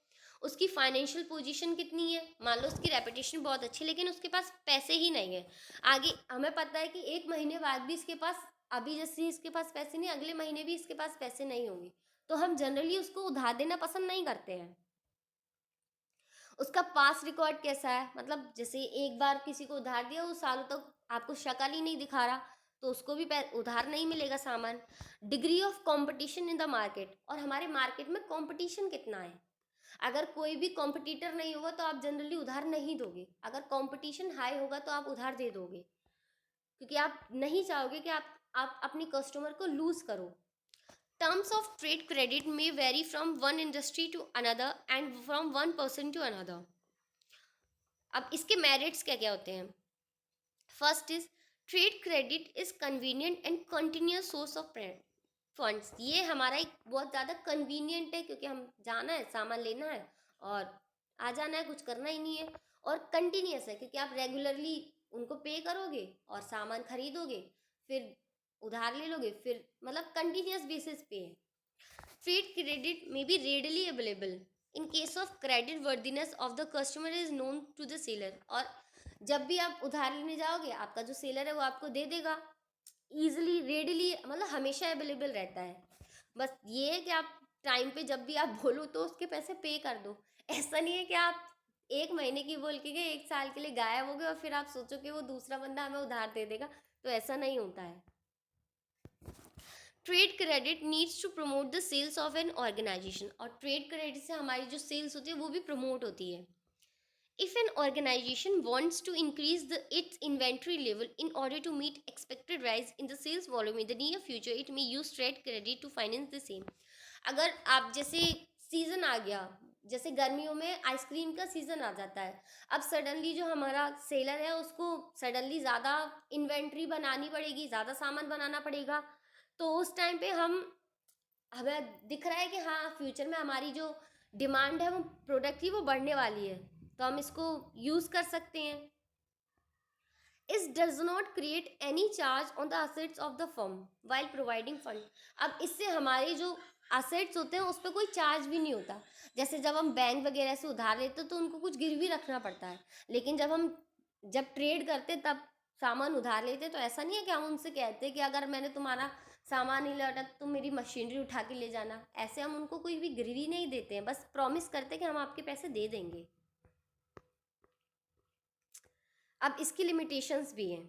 उसकी फाइनेंशियल पोजीशन कितनी है। मान लो उसकी रेपुटेशन बहुत अच्छी है लेकिन उसके पास पैसे ही नहीं है, आगे हमें पता है कि 1 महीने बाद भी इसके पास, अभी जैसे इसके पास पैसे नहीं, अगले महीने भी इसके पास पैसे नहीं होंगे, तो हम जनरली उसको उधार देना पसंद नहीं करते हैं। उसका पास रिकॉर्ड कैसा है, मतलब जैसे एक बार किसी को उधार दिया, वो सालों तक आपको शक्ल ही नहीं दिखा रहा, तो उसको भी उधार नहीं मिलेगा सामान। Degree of competition in the market, और हमारे मार्केट में कंपटीशन कितना है। अगर कोई भी कॉम्पिटिटर नहीं होगा तो आप जनरली उधार नहीं दोगे, अगर कंपटीशन हाई होगा तो आप उधार दे दोगे, क्योंकि आप नहीं चाहोगे कि आप अपने कस्टमर को लूज करो। Terms of trade credit may vary from one industry to another and from one person to another। अब इसके मेरिट्स क्या क्या होते हैं? First is trade credit is convenient and continuous source of funds. ये हमारा एक बहुत ज़्यादा कन्वीनियंट है, क्योंकि हम जाना है, सामान लेना है और आ जाना है, कुछ करना ही नहीं है। और कंटिन्यूस है क्योंकि आप रेगुलरली उनको पे करोगे और सामान खरीदोगे, फिर उधार ले लोगे, फिर मतलब कंटिन्यूस बेसिस पे है। Trade credit may be readily available in case of credit worthiness of the customer is known to the seller। और जब भी आप उधार लेने जाओगे, आपका जो सेलर है वो आपको दे देगा ईजिली, रेडली, मतलब हमेशा अवेलेबल रहता है। बस ये है कि आप टाइम पे जब भी आप बोलो तो उसके पैसे पे कर दो। ऐसा नहीं है कि आप 1 महीने की बोल के गए 1 साल के लिए गायब हो गए और फिर आप सोचो कि वो दूसरा बंदा हमें उधार दे देगा, तो ऐसा नहीं होता है। Trade credit needs to promote the sales of an organisation, और ट्रेड क्रेडिट से हमारी जो सेल्स होती है वो भी प्रमोट होती है। If an organization wants to increase its inventory level in order to meet expected rise in the sales volume in the near future, it may use trade credit to finance the same। अगर आप जैसे season आ गया, जैसे गर्मियों में ice cream का season आ जाता है, अब सडनली जो हमारा सेलर है उसको सडनली ज़्यादा इन्वेंट्री बनानी पड़ेगी, ज़्यादा सामान बनाना पड़ेगा, तो उस टाइम पे हमें दिख रहा है कि हाँ फ्यूचर में हमारी जो डिमांड है वो प्रोडक्ट की वो बढ़ने वाली है, तो हम इसको यूज़ कर सकते हैं। इस does not create any charge on the assets of the firm while providing fund. अब इससे हमारे जो असेट्स होते हैं उस पर कोई चार्ज भी नहीं होता। जैसे जब हम बैंक वगैरह से उधार लेते हैं तो उनको कुछ गिरवी रखना पड़ता है, लेकिन जब ट्रेड करते तब सामान उधार लेते तो ऐसा नहीं है कि हम उनसे कहते कि अगर मैंने तुम्हारा सामान नहीं लौटा तो तुम मेरी मशीनरी उठा के ले जाना। ऐसे हम उनको कोई भी गिरवी नहीं देते हैं, बस प्रॉमिस करते हैं कि हम आपके पैसे दे देंगे। अब इसकी लिमिटेशंस भी हैं।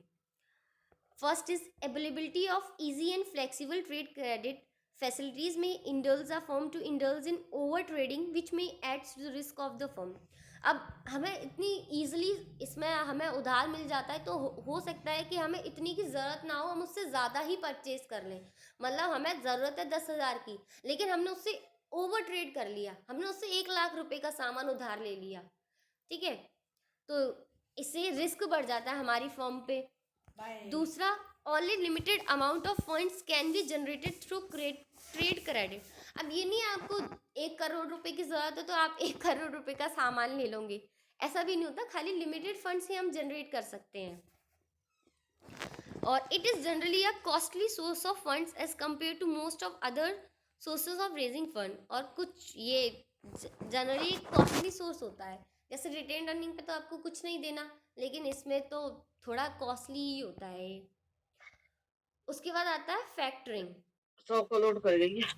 First is availability of easy and flexible trade credit facilities may indulge a firm to indulge in over trading which may adds to the risk of the firm. अब हमें इतनी ईजिली इसमें हमें उधार मिल जाता है, तो हो सकता है कि हमें इतनी की ज़रूरत ना हो, हम उससे ज़्यादा ही परचेज कर लें। मतलब हमें ज़रूरत है 10,000 की, लेकिन हमने उससे ओवर ट्रेड कर लिया, हमने उससे 1,00,000 रुपए का सामान उधार ले लिया, ठीक है, तो इससे रिस्क बढ़ जाता है हमारी फर्म पे। दूसरा, only limited amount of funds can be generated through trade credit. अब ये नहीं है आपको 1 करोड़ रुपए की ज़रूरत है तो आप 1 करोड़ रुपए का सामान ले लोगे, ऐसा भी नहीं होता, खाली लिमिटेड फंड्स ही हम जनरेट कर सकते हैं। और it is generally a costly source of funds as compare to most of other sources of raising fund. और कुछ ये जनरली कॉस्टली सोर्स होता है, जैसे रिटेन अर्निंग पे तो आपको कुछ नहीं देना, लेकिन इसमें तो थोड़ा कॉस्टली ही होता है। उसके बाद आता है फैक्टरिंग। 100 को लोड कर गई है।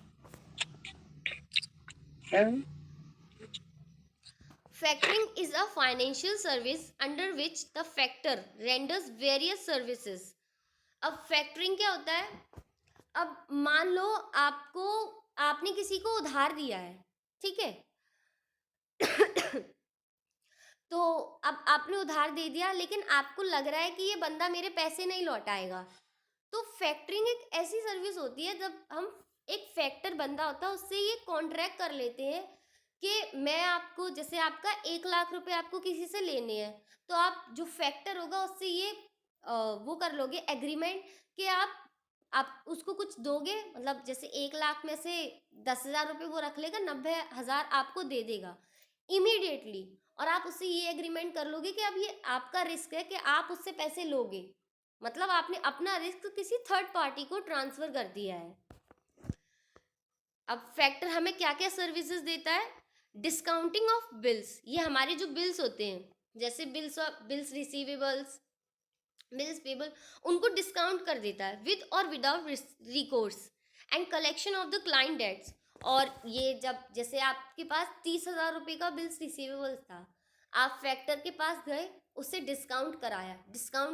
Factoring is a financial service under which the factor renders various services. अब फैक्टरिंग क्या होता है? अब मान लो आपने किसी को उधार दिया है, ठीक है? तो अब आपने उधार दे दिया, लेकिन आपको लग रहा है कि ये बंदा मेरे पैसे नहीं लौटाएगा, तो फैक्टरिंग एक ऐसी सर्विस होती है जब हम एक फैक्टर बंदा होता है उससे ये कॉन्ट्रैक्ट कर लेते हैं कि मैं आपको, जैसे आपका 1,00,000 रुपए आपको किसी से लेने हैं, तो आप जो फैक्टर होगा उससे ये वो कर लोगे एग्रीमेंट कि आप उसको कुछ दोगे, मतलब जैसे 1,00,000 में से 10,000 रुपये वो रख लेगा, 90,000 आपको दे देगा इमीडिएटली। और आप उससे ये एग्रीमेंट कर लोगे कि अब ये आपका रिस्क है कि आप उससे पैसे लोगे, मतलब आपने अपना रिस्क किसी थर्ड पार्टी को ट्रांसफर कर दिया है। अब फैक्टर हमें क्या क्या सर्विसेज देता है? डिस्काउंटिंग ऑफ बिल्स, ये हमारे जो बिल्स होते हैं, जैसे बिल्स रिसीवेबल्स, बिल्स पेबल, उनको डिस्काउंट कर देता है with or without recourse, and collection of the client debts. और ये जब जैसे आपके पास 30,000 रुपये का बिल्स रिसीवेबल्स था, आप फैक्टर के पास गए, उससे डिस्काउंट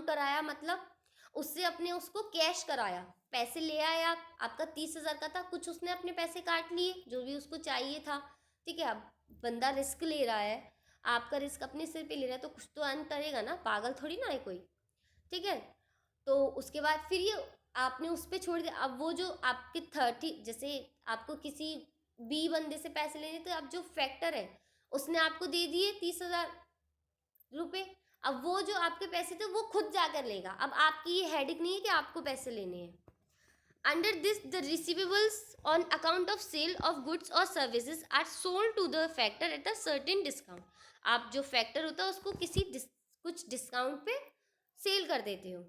कराया मतलब उससे अपने उसको कैश कराया, पैसे ले आया, आपका 30,000 का था, कुछ उसने अपने पैसे काट लिए जो भी उसको चाहिए था, ठीक है। अब बंदा रिस्क ले रहा है, आपका रिस्क अपने सिर पे ले रहा है, तो कुछ तो अर्न करेगा ना, पागल थोड़ी ना है कोई, ठीक है। तो उसके बाद फिर ये आपने उस पर छोड़ दिया। अब वो जो आपके 30, जैसे आपको किसी बी बंदे से पैसे लेने, तो अब जो फैक्टर है उसने आपको दे दिए 30,000 रुपये, अब वो जो आपके पैसे थे वो खुद जाकर लेगा, अब आपकी ये हेडिक नहीं है कि आपको पैसे लेने हैं। Under this, the receivables on account of sale of goods or services are sold to the factor at a certain discount. आप जो फैक्टर होता है उसको कुछ डिस्काउंट पे सेल कर देते हो।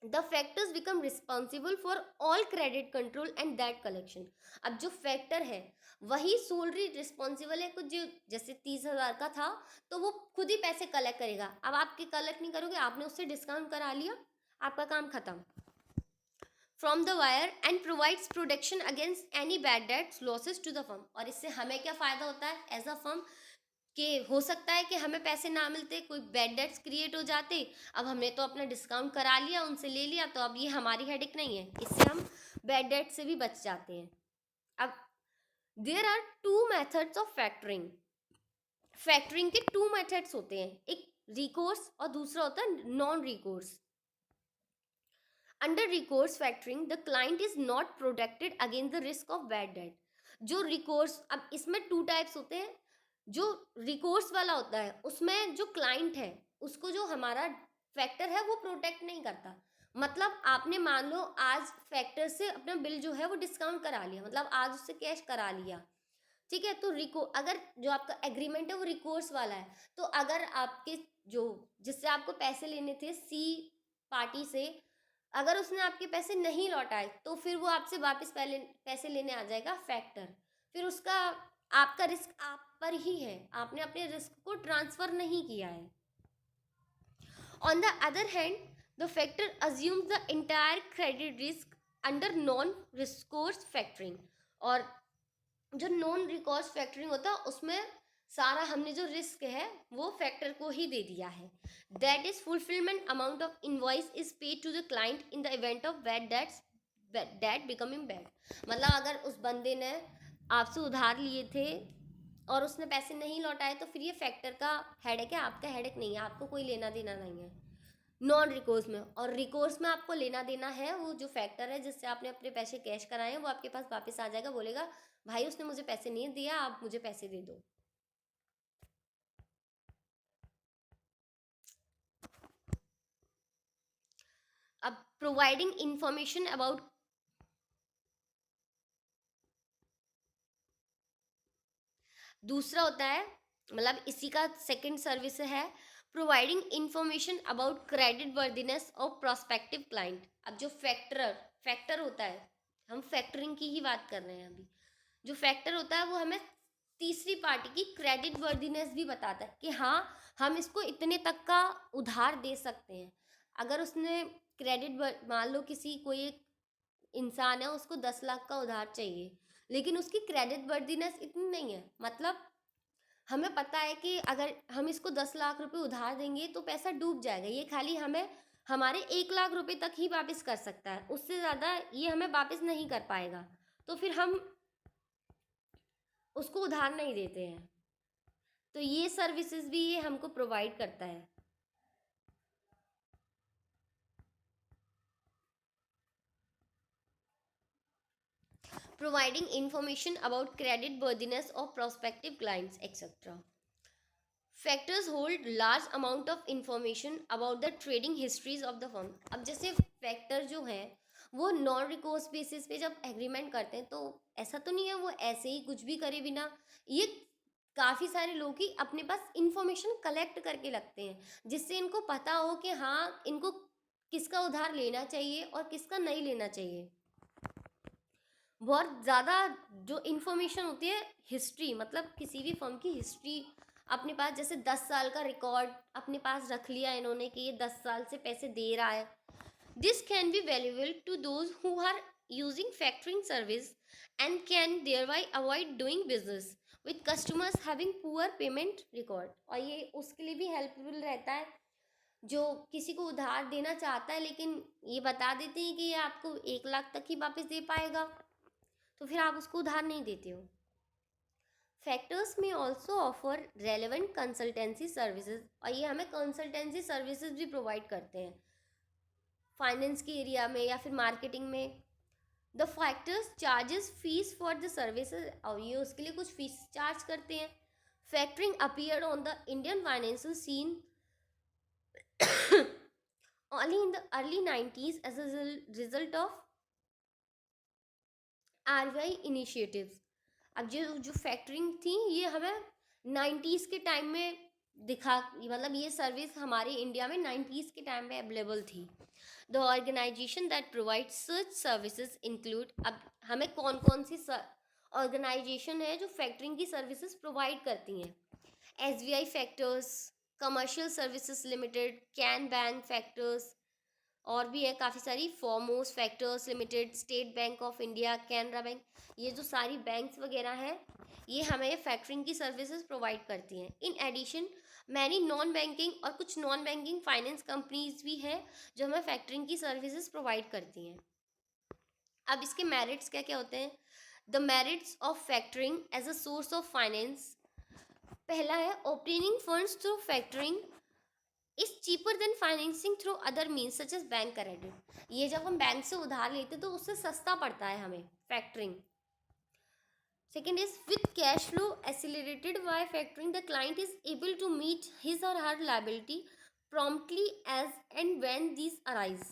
The factors become responsible for all credit control and that collection. अब जो फैक्टर है वही सोलरी रिस्पॉन्सिबल है, कुछ जो जैसे 30,000 का था तो वो खुद ही पैसे कलेक्ट करेगा, अब आपके कलेक्ट नहीं करोगे, आपने उससे डिस्काउंट करा लिया, आपका काम खत्म। From the worry and provides protection against any bad debts losses to the firm. और इससे हमें क्या फ़ायदा होता है एज अ फर्म, कि हो सकता है कि हमें पैसे ना मिलते, कोई बैड डेट्स क्रिएट हो जाते, अब हमने तो अपना डिस्काउंट करा लिया, उनसे ले लिया, तो अब ये हमारी हेडिक नहीं है, इससे हम बैड डेट से भी बच जाते हैं। अब there are 2 methods of factoring. Factoring के 2 मेथड्स होते हैं, एक रिकोर्स और दूसरा होता है non recourse. Under recourse factoring, the client is not protected against the risk of bad debt. जो रिकोर्स, अब इसमें 2 टाइप्स होते हैं। जो रिकोर्स वाला होता है उसमें जो क्लाइंट है उसको जो हमारा फैक्टर है वो प्रोटेक्ट नहीं करता। मतलब आपने मान लो आज फैक्टर से अपना बिल जो है वो डिस्काउंट करा लिया, मतलब आज उससे कैश करा लिया, ठीक है। तो रिको अगर जो आपका एग्रीमेंट है वो रिकोर्स वाला है, तो अगर आपके जो जिससे आपको पैसे लेने थे सी पार्टी से, अगर उसने आपके पैसे नहीं लौटाए तो फिर वो आपसे वापस पहले पैसे लेने आ जाएगा फैक्टर। फिर उसका आपका रिस्क आप पर ही है, आपने अपने रिस्क को ट्रांसफर नहीं किया है। On the other hand the factor assumes the entire credit risk under non recourse factoring. और जो नॉन रिकॉर्स फैक्टरिंग होता है उसमें सारा हमने जो रिस्क है वो फैक्टर को ही दे दिया है। That is fulfilment amount of invoice is paid to the client in the event of bad debt becoming bad. मतलब अगर उस बंदे ने आपसे उधार लिए थे और उसने पैसे नहीं लौटाए तो फिर ये फैक्टर का हेडेक है, आपका हेडेक नहीं है, आपको कोई लेना देना नहीं है नॉन रिकोर्स में। और रिकोर्स में आपको लेना देना है, वो जो फैक्टर है जिससे आपने अपने पैसे कैश कराए हैं वो आपके पास वापस आ जाएगा, बोलेगा भाई उसने मुझे पैसे नहीं दिया, आप मुझे पैसे दे दो। अब प्रोवाइडिंग इंफॉर्मेशन अबाउट, दूसरा होता है मतलब इसी का सेकंड सर्विस है providing information about credit worthiness of prospective client. अब जो फैक्टर होता है, हम फैक्टरिंग की ही बात कर रहे हैं अभी, जो फैक्टर होता है वो हमें तीसरी पार्टी की क्रेडिट वर्दीनेस भी बताता है कि हाँ हम इसको इतने तक का उधार दे सकते हैं। अगर उसने मान लो किसी कोई एक इंसान है उसको 10 लाख का उधार चाहिए, लेकिन उसकी क्रेडिट वर्दीनेस इतनी नहीं है, मतलब हमें पता है कि अगर हम इसको 10 लाख रुपए उधार देंगे तो पैसा डूब जाएगा, ये खाली हमें हमारे 1 लाख रुपए तक ही वापस कर सकता है, उससे ज़्यादा ये हमें वापस नहीं कर पाएगा, तो फिर हम उसको उधार नहीं देते हैं। तो ये सर्विसेज भी ये हमको प्रोवाइड करता है। Providing information about credit worthiness of prospective clients etcetera. Factors hold large amount of information about the trading histories of the firm. अब जैसे फैक्टर जो है वो नॉन रिकोर्स बेसिस पे जब एग्रीमेंट करते हैं तो ऐसा तो नहीं है वो ऐसे ही कुछ भी करे बिना, ये काफ़ी सारे लोग ही अपने पास इंफॉर्मेशन कलेक्ट करके लगते हैं जिससे इनको पता हो कि हाँ इनको किसका उधार लेना चाहिए और किसका नहीं लेना चाहिए। बहुत ज़्यादा जो इन्फॉर्मेशन होती है हिस्ट्री, मतलब किसी भी फर्म की हिस्ट्री अपने पास, जैसे 10 साल का रिकॉर्ड अपने पास रख लिया इन्होंने कि ये 10 साल से पैसे दे रहा है। This can be valuable to those who are using factoring service and can thereby avoid doing business with customers having poor payment record. और ये उसके लिए भी हेल्पफुल रहता है जो किसी को उधार देना चाहता है लेकिन ये बता देते हैं कि ये आपको 1 लाख तक ही वापस दे पाएगा, तो फिर आप उसको उधार नहीं देते हो। फैक्टर्स में also offer relevant consultancy services, और ये हमें कंसल्टेंसी सर्विसेज भी प्रोवाइड करते हैं फाइनेंस के एरिया में या फिर मार्केटिंग में। The factors charges fees for the services, और ये उसके लिए कुछ फीस चार्ज करते हैं। Factoring appeared on the Indian financial scene only in the early 90s as a result of RBI initiatives। अब जो फैक्टरिंग थी ये हमें 90s के टाइम में दिखा, मतलब ये सर्विस हमारे इंडिया में 90s के टाइम में अवेलेबल थी। The organisation that provide such services include, अब हमें कौन कौन सी ऑर्गेनाइजेशन है जो फैक्टरिंग की सर्विसेज प्रोवाइड करती हैं। SBI factors, commercial services limited, Canbank factors, और भी है काफ़ी सारी, Foremost factors limited, State Bank of India, Canara bank, ये जो सारी बैंक्स वगैरह हैं ये हमें फैक्टरिंग की सर्विसेज प्रोवाइड करती हैं। In addition many non banking और कुछ नॉन बैंकिंग फाइनेंस कंपनीज भी हैं जो हमें फैक्टरिंग की सर्विसेज प्रोवाइड करती हैं। अब इसके मेरिट्स क्या क्या होते हैं। The merits of factoring as a source of finance, पहला है obtaining funds through factoring is cheaper than financing through other means such as bank credit. ये जब हम बैंक से उधार लेते तो उससे सस्ता पड़ता है हमें factoring. Second is with cash flow accelerated by factoring, the client is able to meet his or her liability promptly as and when these arise.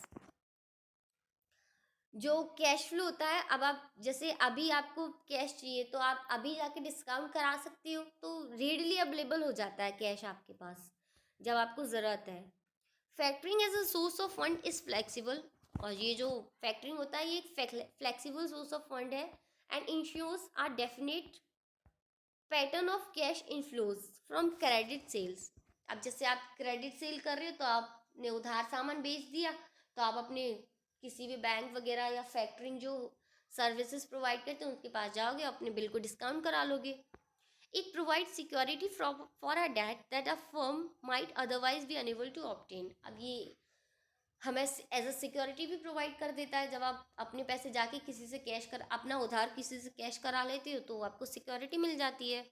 जो कैश फ्लो होता है, अब आप जैसे अभी आपको कैश चाहिए तो आप अभी जाके डिस्काउंट करा सकते हो, तो रेडली अवेलेबल हो जाता है कैश आपके पास जब आपको ज़रूरत है. Factoring as a source of fund is flexible, और ये जो फैक्टरिंग होता है ये एक फ्लेक्सिबल सोर्स ऑफ फंड है and ensures are definite pattern of cash inflows from credit sales. अब जैसे आप क्रेडिट सेल कर रहे हो तो आपने उधार सामान बेच दिया, तो आप अपने किसी भी बैंक वगैरह या फैक्टरिंग जो सर्विसेज प्रोवाइड करते हैं उनके पास जाओगे, अपने बिल को डिस्काउंट करा लोगे. It provide security for a debt that a firm might otherwise be unable to obtain. अब ये हमें एज अ सिक्योरिटी भी प्रोवाइड कर देता है. जब आप अपने पैसे जाके किसी से कैश कर अपना उधार किसी से कैश करा लेते हो तो आपको सिक्योरिटी मिल जाती है.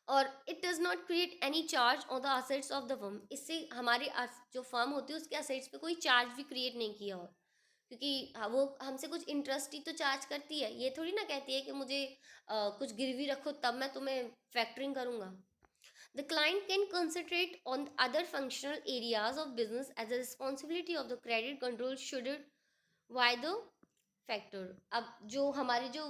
और it does not create any charge on the assets of the firm. इससे हमारे जो फर्म होती है उसके असेट्स पे कोई चार्ज भी क्रिएट नहीं किया हो, क्योंकि वो हमसे कुछ इंटरेस्ट ही तो चार्ज करती है. ये थोड़ी ना कहती है कि मुझे कुछ गिरवी रखो तब मैं तुम्हें फैक्टरिंग करूँगा. The client can concentrate on other functional areas of business as a responsibility of the credit control should it by the factor. अब जो हमारे जो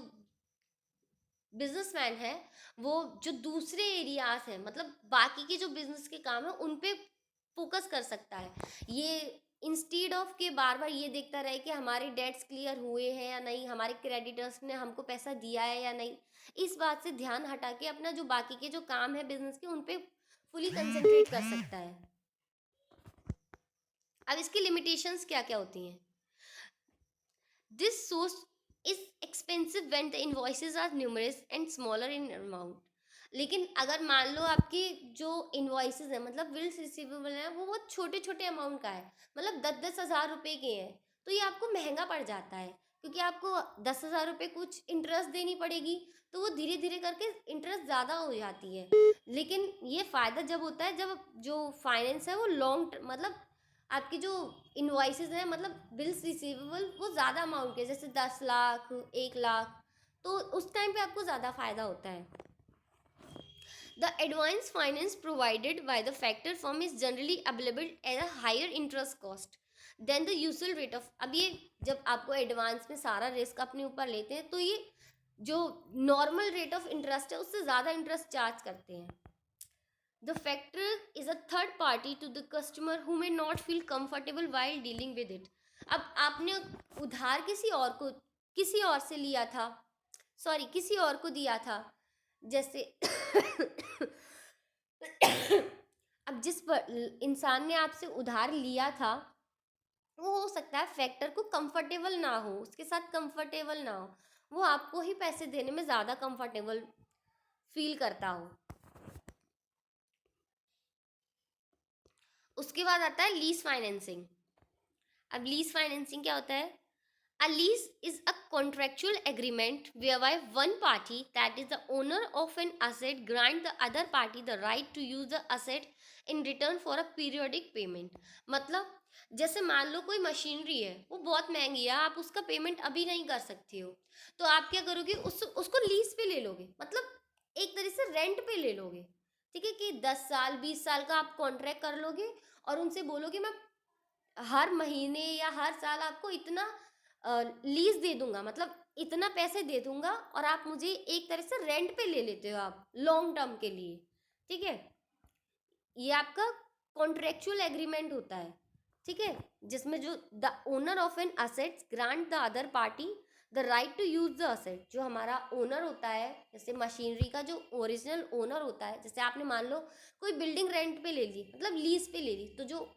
बिजनेसमैन है वो जो दूसरे एरियाज हैं, मतलब बाकी के जो बिजनेस के काम है उन पे फोकस कर सकता है. ये इंस्टीड ऑफ के बार बार ये देखता रहे कि हमारे डेट्स क्लियर हुए हैं या नहीं, हमारे क्रेडिटर्स ने हमको पैसा दिया है या नहीं, इस बात से ध्यान हटा के अपना जो बाकी के जो काम है बिजनेस के उन पे फुली कंसंट्रेट कर सकता है. अब इसकी लिमिटेशंस क्या क्या होती हैं. This source is expensive when the invoices are numerous and smaller in amount. लेकिन अगर मान लो आपकी जो इनवॉइसेस है मतलब बिल्स रिसीवेबल है वो बहुत छोटे छोटे अमाउंट का है, मतलब 10-10 हज़ार रुपये के हैं, तो ये आपको महंगा पड़ जाता है, क्योंकि आपको 10 हज़ार रुपये कुछ इंटरेस्ट देनी पड़ेगी, तो वो धीरे धीरे करके इंटरेस्ट ज़्यादा हो जाती है. लेकिन ये फ़ायदा जब होता है जब जो फाइनेंस है वो लॉन्ग मतलब आपकी जो इनवॉइसेस हैं मतलब बिल्स रिसीवेबल वो ज़्यादा अमाउंट के, जैसे 10 लाख 1 लाख, तो उस टाइम पे आपको ज़्यादा फ़ायदा होता है. The advance finance provided by the factor firm is generally available at a higher interest cost than the usual rate of. अब ये जब आपको एडवांस में सारा रिस्क अपने ऊपर लेते हैं तो ये जो नॉर्मल रेट ऑफ इंटरेस्ट है उससे ज़्यादा इंटरेस्ट चार्ज करते हैं. The factor is a third party to the customer who may not feel comfortable while dealing with it. अब आपने उधार किसी और से लिया था, सॉरी किसी और को दिया था, जैसे अब जिस इंसान ने आपसे उधार लिया था वो हो सकता है फैक्टर को कंफर्टेबल ना हो, उसके साथ कंफर्टेबल ना हो, वो आपको ही पैसे देने में ज़्यादा कंफर्टेबल फील करता हो. उसके बाद आता है लीज फाइनेंसिंग. अब लीज फाइनेंसिंग क्या होता है. अ lease is a contractual agreement whereby one party that is the owner of an asset grant the other party the right to use the asset in return for a periodic payment. मतलब जैसे मान लो कोई machinery है वो बहुत महंगी है, आप उसका पेमेंट अभी नहीं कर सकते हो, तो आप क्या करोगे उसको लीज पे ले लोगे, मतलब एक तरह से रेंट पे ले लोगे. ठीक है कि 10 साल 20 साल का आप कॉन्ट्रैक्ट कर लोगे और उनसे बोलोगे मैं हर महीने या हर साल आपको इतना लीज दे दूंगा, मतलब इतना पैसे दे दूंगा और आप मुझे एक तरह से रेंट पे ले लेते हो आप लॉन्ग टर्म के लिए. ठीक है, ये आपका कॉन्ट्रेक्चुअल एग्रीमेंट होता है. ठीक है, जिसमें जो the owner of an assets grant the other party the right to use the asset. जो हमारा ओनर होता है, जैसे मशीनरी का जो ओरिजिनल ओनर होता है, जैसे आपने मान लो कोई बिल्डिंग रेंट पे ले ली, मतलब लीज पे ले ली, तो जो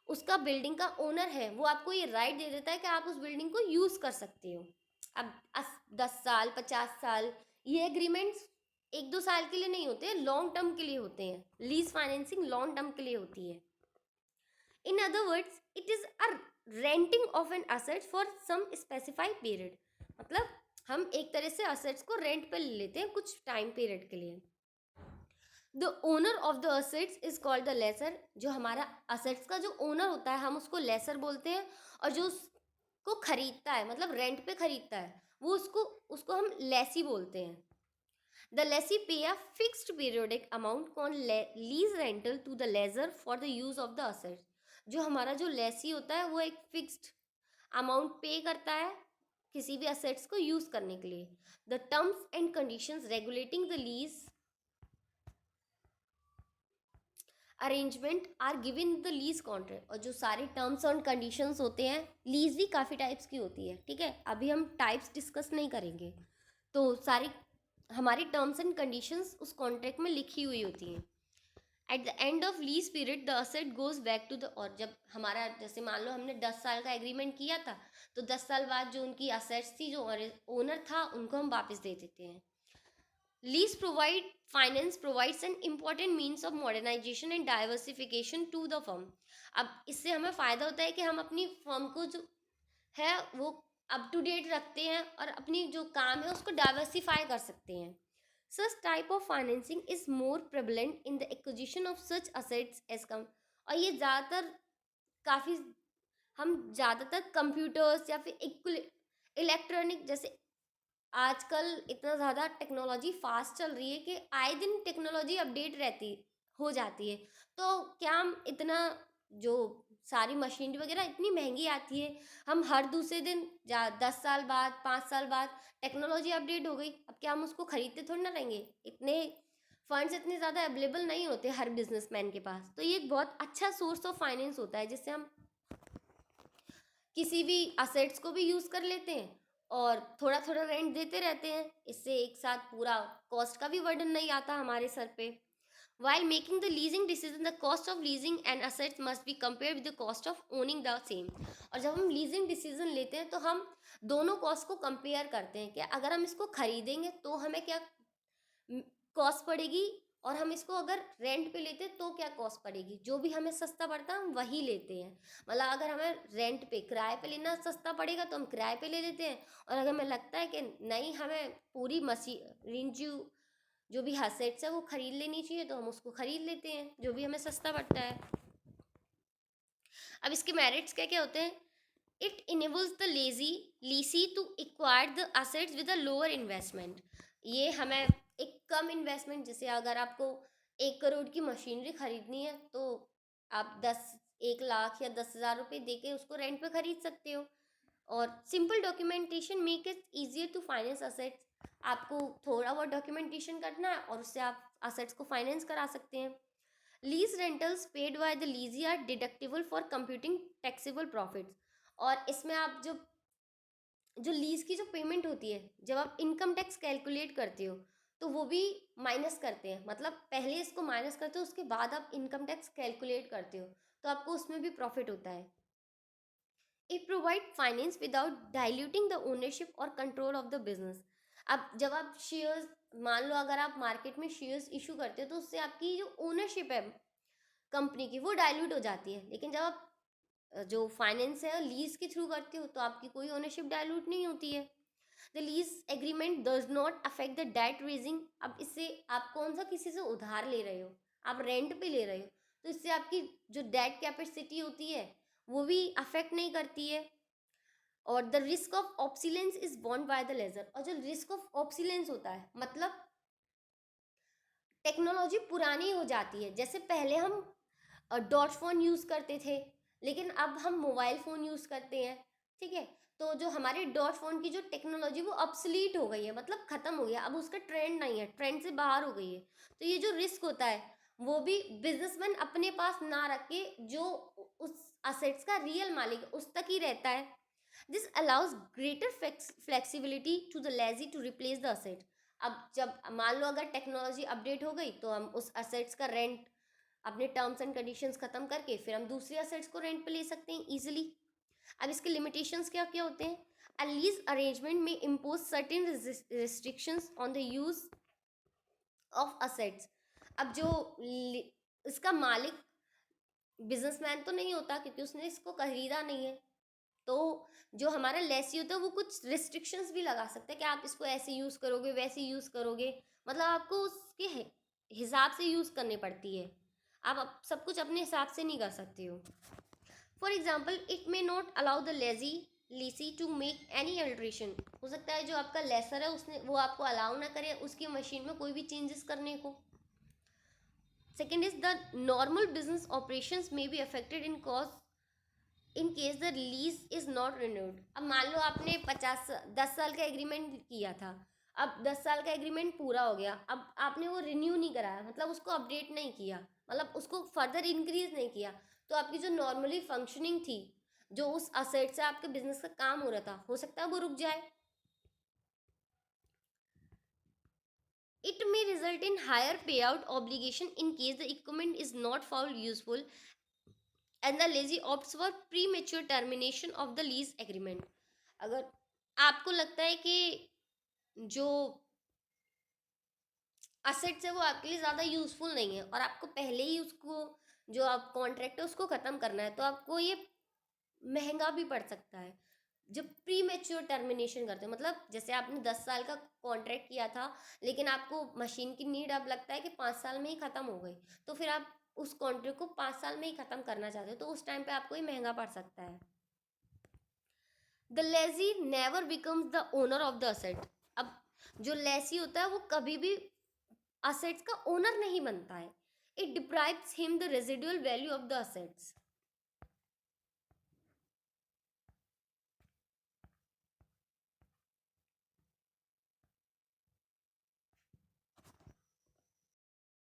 उसका बिल्डिंग का ओनर है वो आपको ये राइट दे देता है कि आप उस बिल्डिंग को यूज़ कर सकते हो. अब 10 साल 50 साल ये एग्रीमेंट्स 1-2 साल के लिए नहीं होते हैं, लॉन्ग टर्म के लिए होते हैं. लीज फाइनेंसिंग लॉन्ग टर्म के लिए होती है. In other words it is a renting of an asset for some specified period. मतलब हम एक तरह से असेट्स को रेंट पे ले लेते हैं कुछ टाइम पीरियड के लिए. The owner of the assets is called the lessor. जो हमारा असेट्स का जो ओनर होता है हम उसको लेसर बोलते हैं, और जो उसको खरीदता है मतलब रेंट पे खरीदता है वो उसको उसको हम लेसी बोलते हैं। The lessee pay a fixed periodic amount कॉन lease rental to the lessor for the use of the asset. जो हमारा जो लेसी होता है वो एक फिक्स्ड अमाउंट पे करता है किसी भी असेट्स को यूज करने के लिए। The terms and conditions regulating the lease arrangement are given the lease contract. और जो सारे टर्म्स एंड कंडीशंस होते हैं, लीज भी काफ़ी टाइप्स की होती है, ठीक है, अभी हम टाइप्स डिस्कस नहीं करेंगे। तो सारी हमारी टर्म्स एंड कंडीशंस उस कॉन्ट्रैक्ट में लिखी हुई होती हैं। At the end of lease period the asset goes back to the, और जब हमारा जैसे मान लो हमने 10 साल का एग्रीमेंट किया था, तो 10 साल बाद जो उनकी असेट्स थी, जो ओनर था, उनको हम वापस दे देते हैं। Lease provide finance provides an important means of modernization and diversification to the firm. अब इससे हमें फ़ायदा होता है कि हम अपनी फर्म को जो है वो अप टू डेट रखते हैं और अपनी जो काम है उसको डाइवर्सिफाई कर सकते हैं। Such type of financing is more prevalent in the acquisition of such assets as come. और ये ज़्यादातर काफ़ी हम ज़्यादातर कंप्यूटर्स या फिर इलेक्ट्रॉनिक, जैसे आजकल इतना ज़्यादा टेक्नोलॉजी फास्ट चल रही है कि आए दिन टेक्नोलॉजी अपडेट रहती हो जाती है। तो क्या हम इतना जो सारी मशीनरी वगैरह इतनी महंगी आती है, हम हर दूसरे दिन 10 साल बाद 5 साल बाद टेक्नोलॉजी अपडेट हो गई, अब क्या हम उसको खरीदते थोड़ी ना रहेंगे। इतने फंड्स इतने ज़्यादा अवेलेबल नहीं होते हर बिजनेसमैन के पास। तो ये एक बहुत अच्छा सोर्स ऑफ फाइनेंस होता है जिससे हम किसी भी असेट्स को भी यूज़ कर लेते हैं और थोड़ा थोड़ा रेंट देते रहते हैं। इससे एक साथ पूरा कॉस्ट का भी बर्डन नहीं आता हमारे सर पे। While making the leasing decision the cost of leasing and assets must be compare with the cost of owning the same. और जब हम लीजिंग डिसीजन लेते हैं तो हम दोनों कॉस्ट को कंपेयर करते हैं कि अगर हम इसको खरीदेंगे तो हमें क्या कॉस्ट पड़ेगी, और हम इसको अगर रेंट पे लेते हैं तो क्या कॉस्ट पड़ेगी। जो भी हमें सस्ता पड़ता है हम वही लेते हैं। मतलब अगर हमें रेंट पे किराए पे लेना सस्ता पड़ेगा तो हम किराए पे ले लेते हैं, और अगर हमें लगता है कि नहीं हमें पूरी मशीन जो भी असेट्स है वो खरीद लेनी चाहिए तो हम उसको खरीद लेते हैं जो भी हमें सस्ता पड़ता है। अब इसके मेरिट्स क्या क्या होते हैं। It enables the lessee to acquire the assets with a lower investment. ये हमें एक कम इन्वेस्टमेंट, जैसे अगर आपको 1 करोड़ की मशीनरी खरीदनी है तो आप 1 लाख या 10,000 रुपये दे के उसको रेंट पे खरीद सकते हो। और simple documentation make it easier to finance assets. आपको थोड़ा बहुत डॉक्यूमेंटेशन करना है और उससे आप असेट्स को फाइनेंस करा सकते हैं। Lease rentals paid by the lessee are deductible for computing taxable profits. और इसमें आप जो जो लीज की जो पेमेंट होती है, जब आप इनकम टैक्स कैलकुलेट करते हो तो वो भी माइनस करते हैं। मतलब पहले इसको माइनस करते हो, उसके बाद आप इनकम टैक्स कैलकुलेट करते हो, तो आपको उसमें भी प्रॉफिट होता है। It provide finance without diluting the ownership और कंट्रोल ऑफ द बिजनेस। अब जब आप शेयर्स, मान लो अगर आप मार्केट में शेयर्स इशू करते हो तो उससे आपकी जो ओनरशिप है कंपनी की वो डाइल्यूट हो जाती है। लेकिन जब आप जो फाइनेंस है लीज के थ्रू करते हो तो आपकी कोई ओनरशिप डाइल्यूट नहीं होती है। The lease agreement does not affect the debt raising. अब इससे आप कौन सा किसी से उधार ले रहे हो, आप रेंट पे ले रहे हो, तो इससे आपकी जो डेट कैपेसिटी होती है वो भी अफेक्ट नहीं करती है। और the risk of obsolescence is बॉन्ड बाय द लेजर। और जो रिस्क ऑफ ऑब्सिलेंस होता है मतलब टेक्नोलॉजी पुरानी हो जाती है। जैसे पहले हम डॉट फ़ोन यूज़ करते थे, लेकिन अब हम मोबाइल फ़ोन यूज़ करते हैं, ठीक है। तो जो हमारे डॉट फ़ोन की जो टेक्नोलॉजी वो ऑब्सलीट हो गई है, मतलब ख़त्म हो गया, अब उसका ट्रेंड नहीं है, ट्रेंड से बाहर हो गई है। तो ये जो रिस्क होता है वो भी बिजनेसमैन अपने पास ना रख के जो उस असेट्स का रियल मालिक है उस तक ही रहता है। This allows greater flexibility to the lessee to replace the asset. अब जब मान लो अगर टेक्नोलॉजी अपडेट हो गई तो हम उस असेट्स का रेंट अपने टर्म्स एंड कंडीशंस खत्म करके फिर हम दूसरी असेट्स को रेंट पे ले सकते हैं इजीली। अब इसके लिमिटेशंस क्या क्या होते हैं। अ लीज अरेंजमेंट में impose certain restrictions on the use of assets. अब जो इसका मालिक बिजनेसमैन तो नहीं होता क्योंकि उसने इसको खरीदा नहीं है, तो जो हमारा लेसी होता है वो कुछ रिस्ट्रिक्शंस भी लगा सकता है कि आप इसको ऐसे यूज़ करोगे वैसे यूज़ करोगे। मतलब आपको उसके हिसाब से यूज़ करनी पड़ती है, आप सब कुछ अपने हिसाब से नहीं कर सकते हो। For example it may not allow the lessee lessee to make any alteration, हो सकता है जो आपका लेसर है उसने वो आपको अलाउ ना करे उसकी मशीन में कोई भी चेंजेस करने को। Second is the normal business operations may be affected in case the lease is not renewed. अब मान लो आपने 10 साल का एग्रीमेंट किया था, अब 10 साल का एग्रीमेंट पूरा हो गया, अब आपने वो रिन्यू नहीं कराया, मतलब उसको अपडेट नहीं किया, मतलब उसको फर्दर इंक्रीज नहीं किया, तो आपकी जो नॉर्मली फंक्शनिंग थी, जो उस असेट से आपके बिजनेस का काम हो रहा था, हो सकता है वो रुक जाए। It may result in higher payout obligation in case the equipment is not found useful and the lessee opts for premature termination of the lease agreement। अगर आपको लगता है कि जो असेट्स है वो आपके लिए ज़्यादा यूजफुल नहीं है और आपको पहले ही उसको जो आप कॉन्ट्रैक्ट है उसको ख़त्म करना है, तो आपको ये महंगा भी पड़ सकता है। जब प्री मेच्योर टर्मिनेशन करते हो, मतलब जैसे आपने 10 साल का कॉन्ट्रैक्ट किया था लेकिन आपको मशीन की नीड अब लगता है कि 5 साल में ही ख़त्म हो गई, तो फिर आप उस कॉन्ट्रैक्ट को 5 साल में ही ख़त्म करना चाहते हो, तो उस टाइम पे आपको ये महंगा पड़ सकता है। The lazy never becomes the owner of the asset. अब जो लेसी होता है वो कभी भी असेट्स का ओनर नहीं बनता है। It deprives him the residual value of the assets.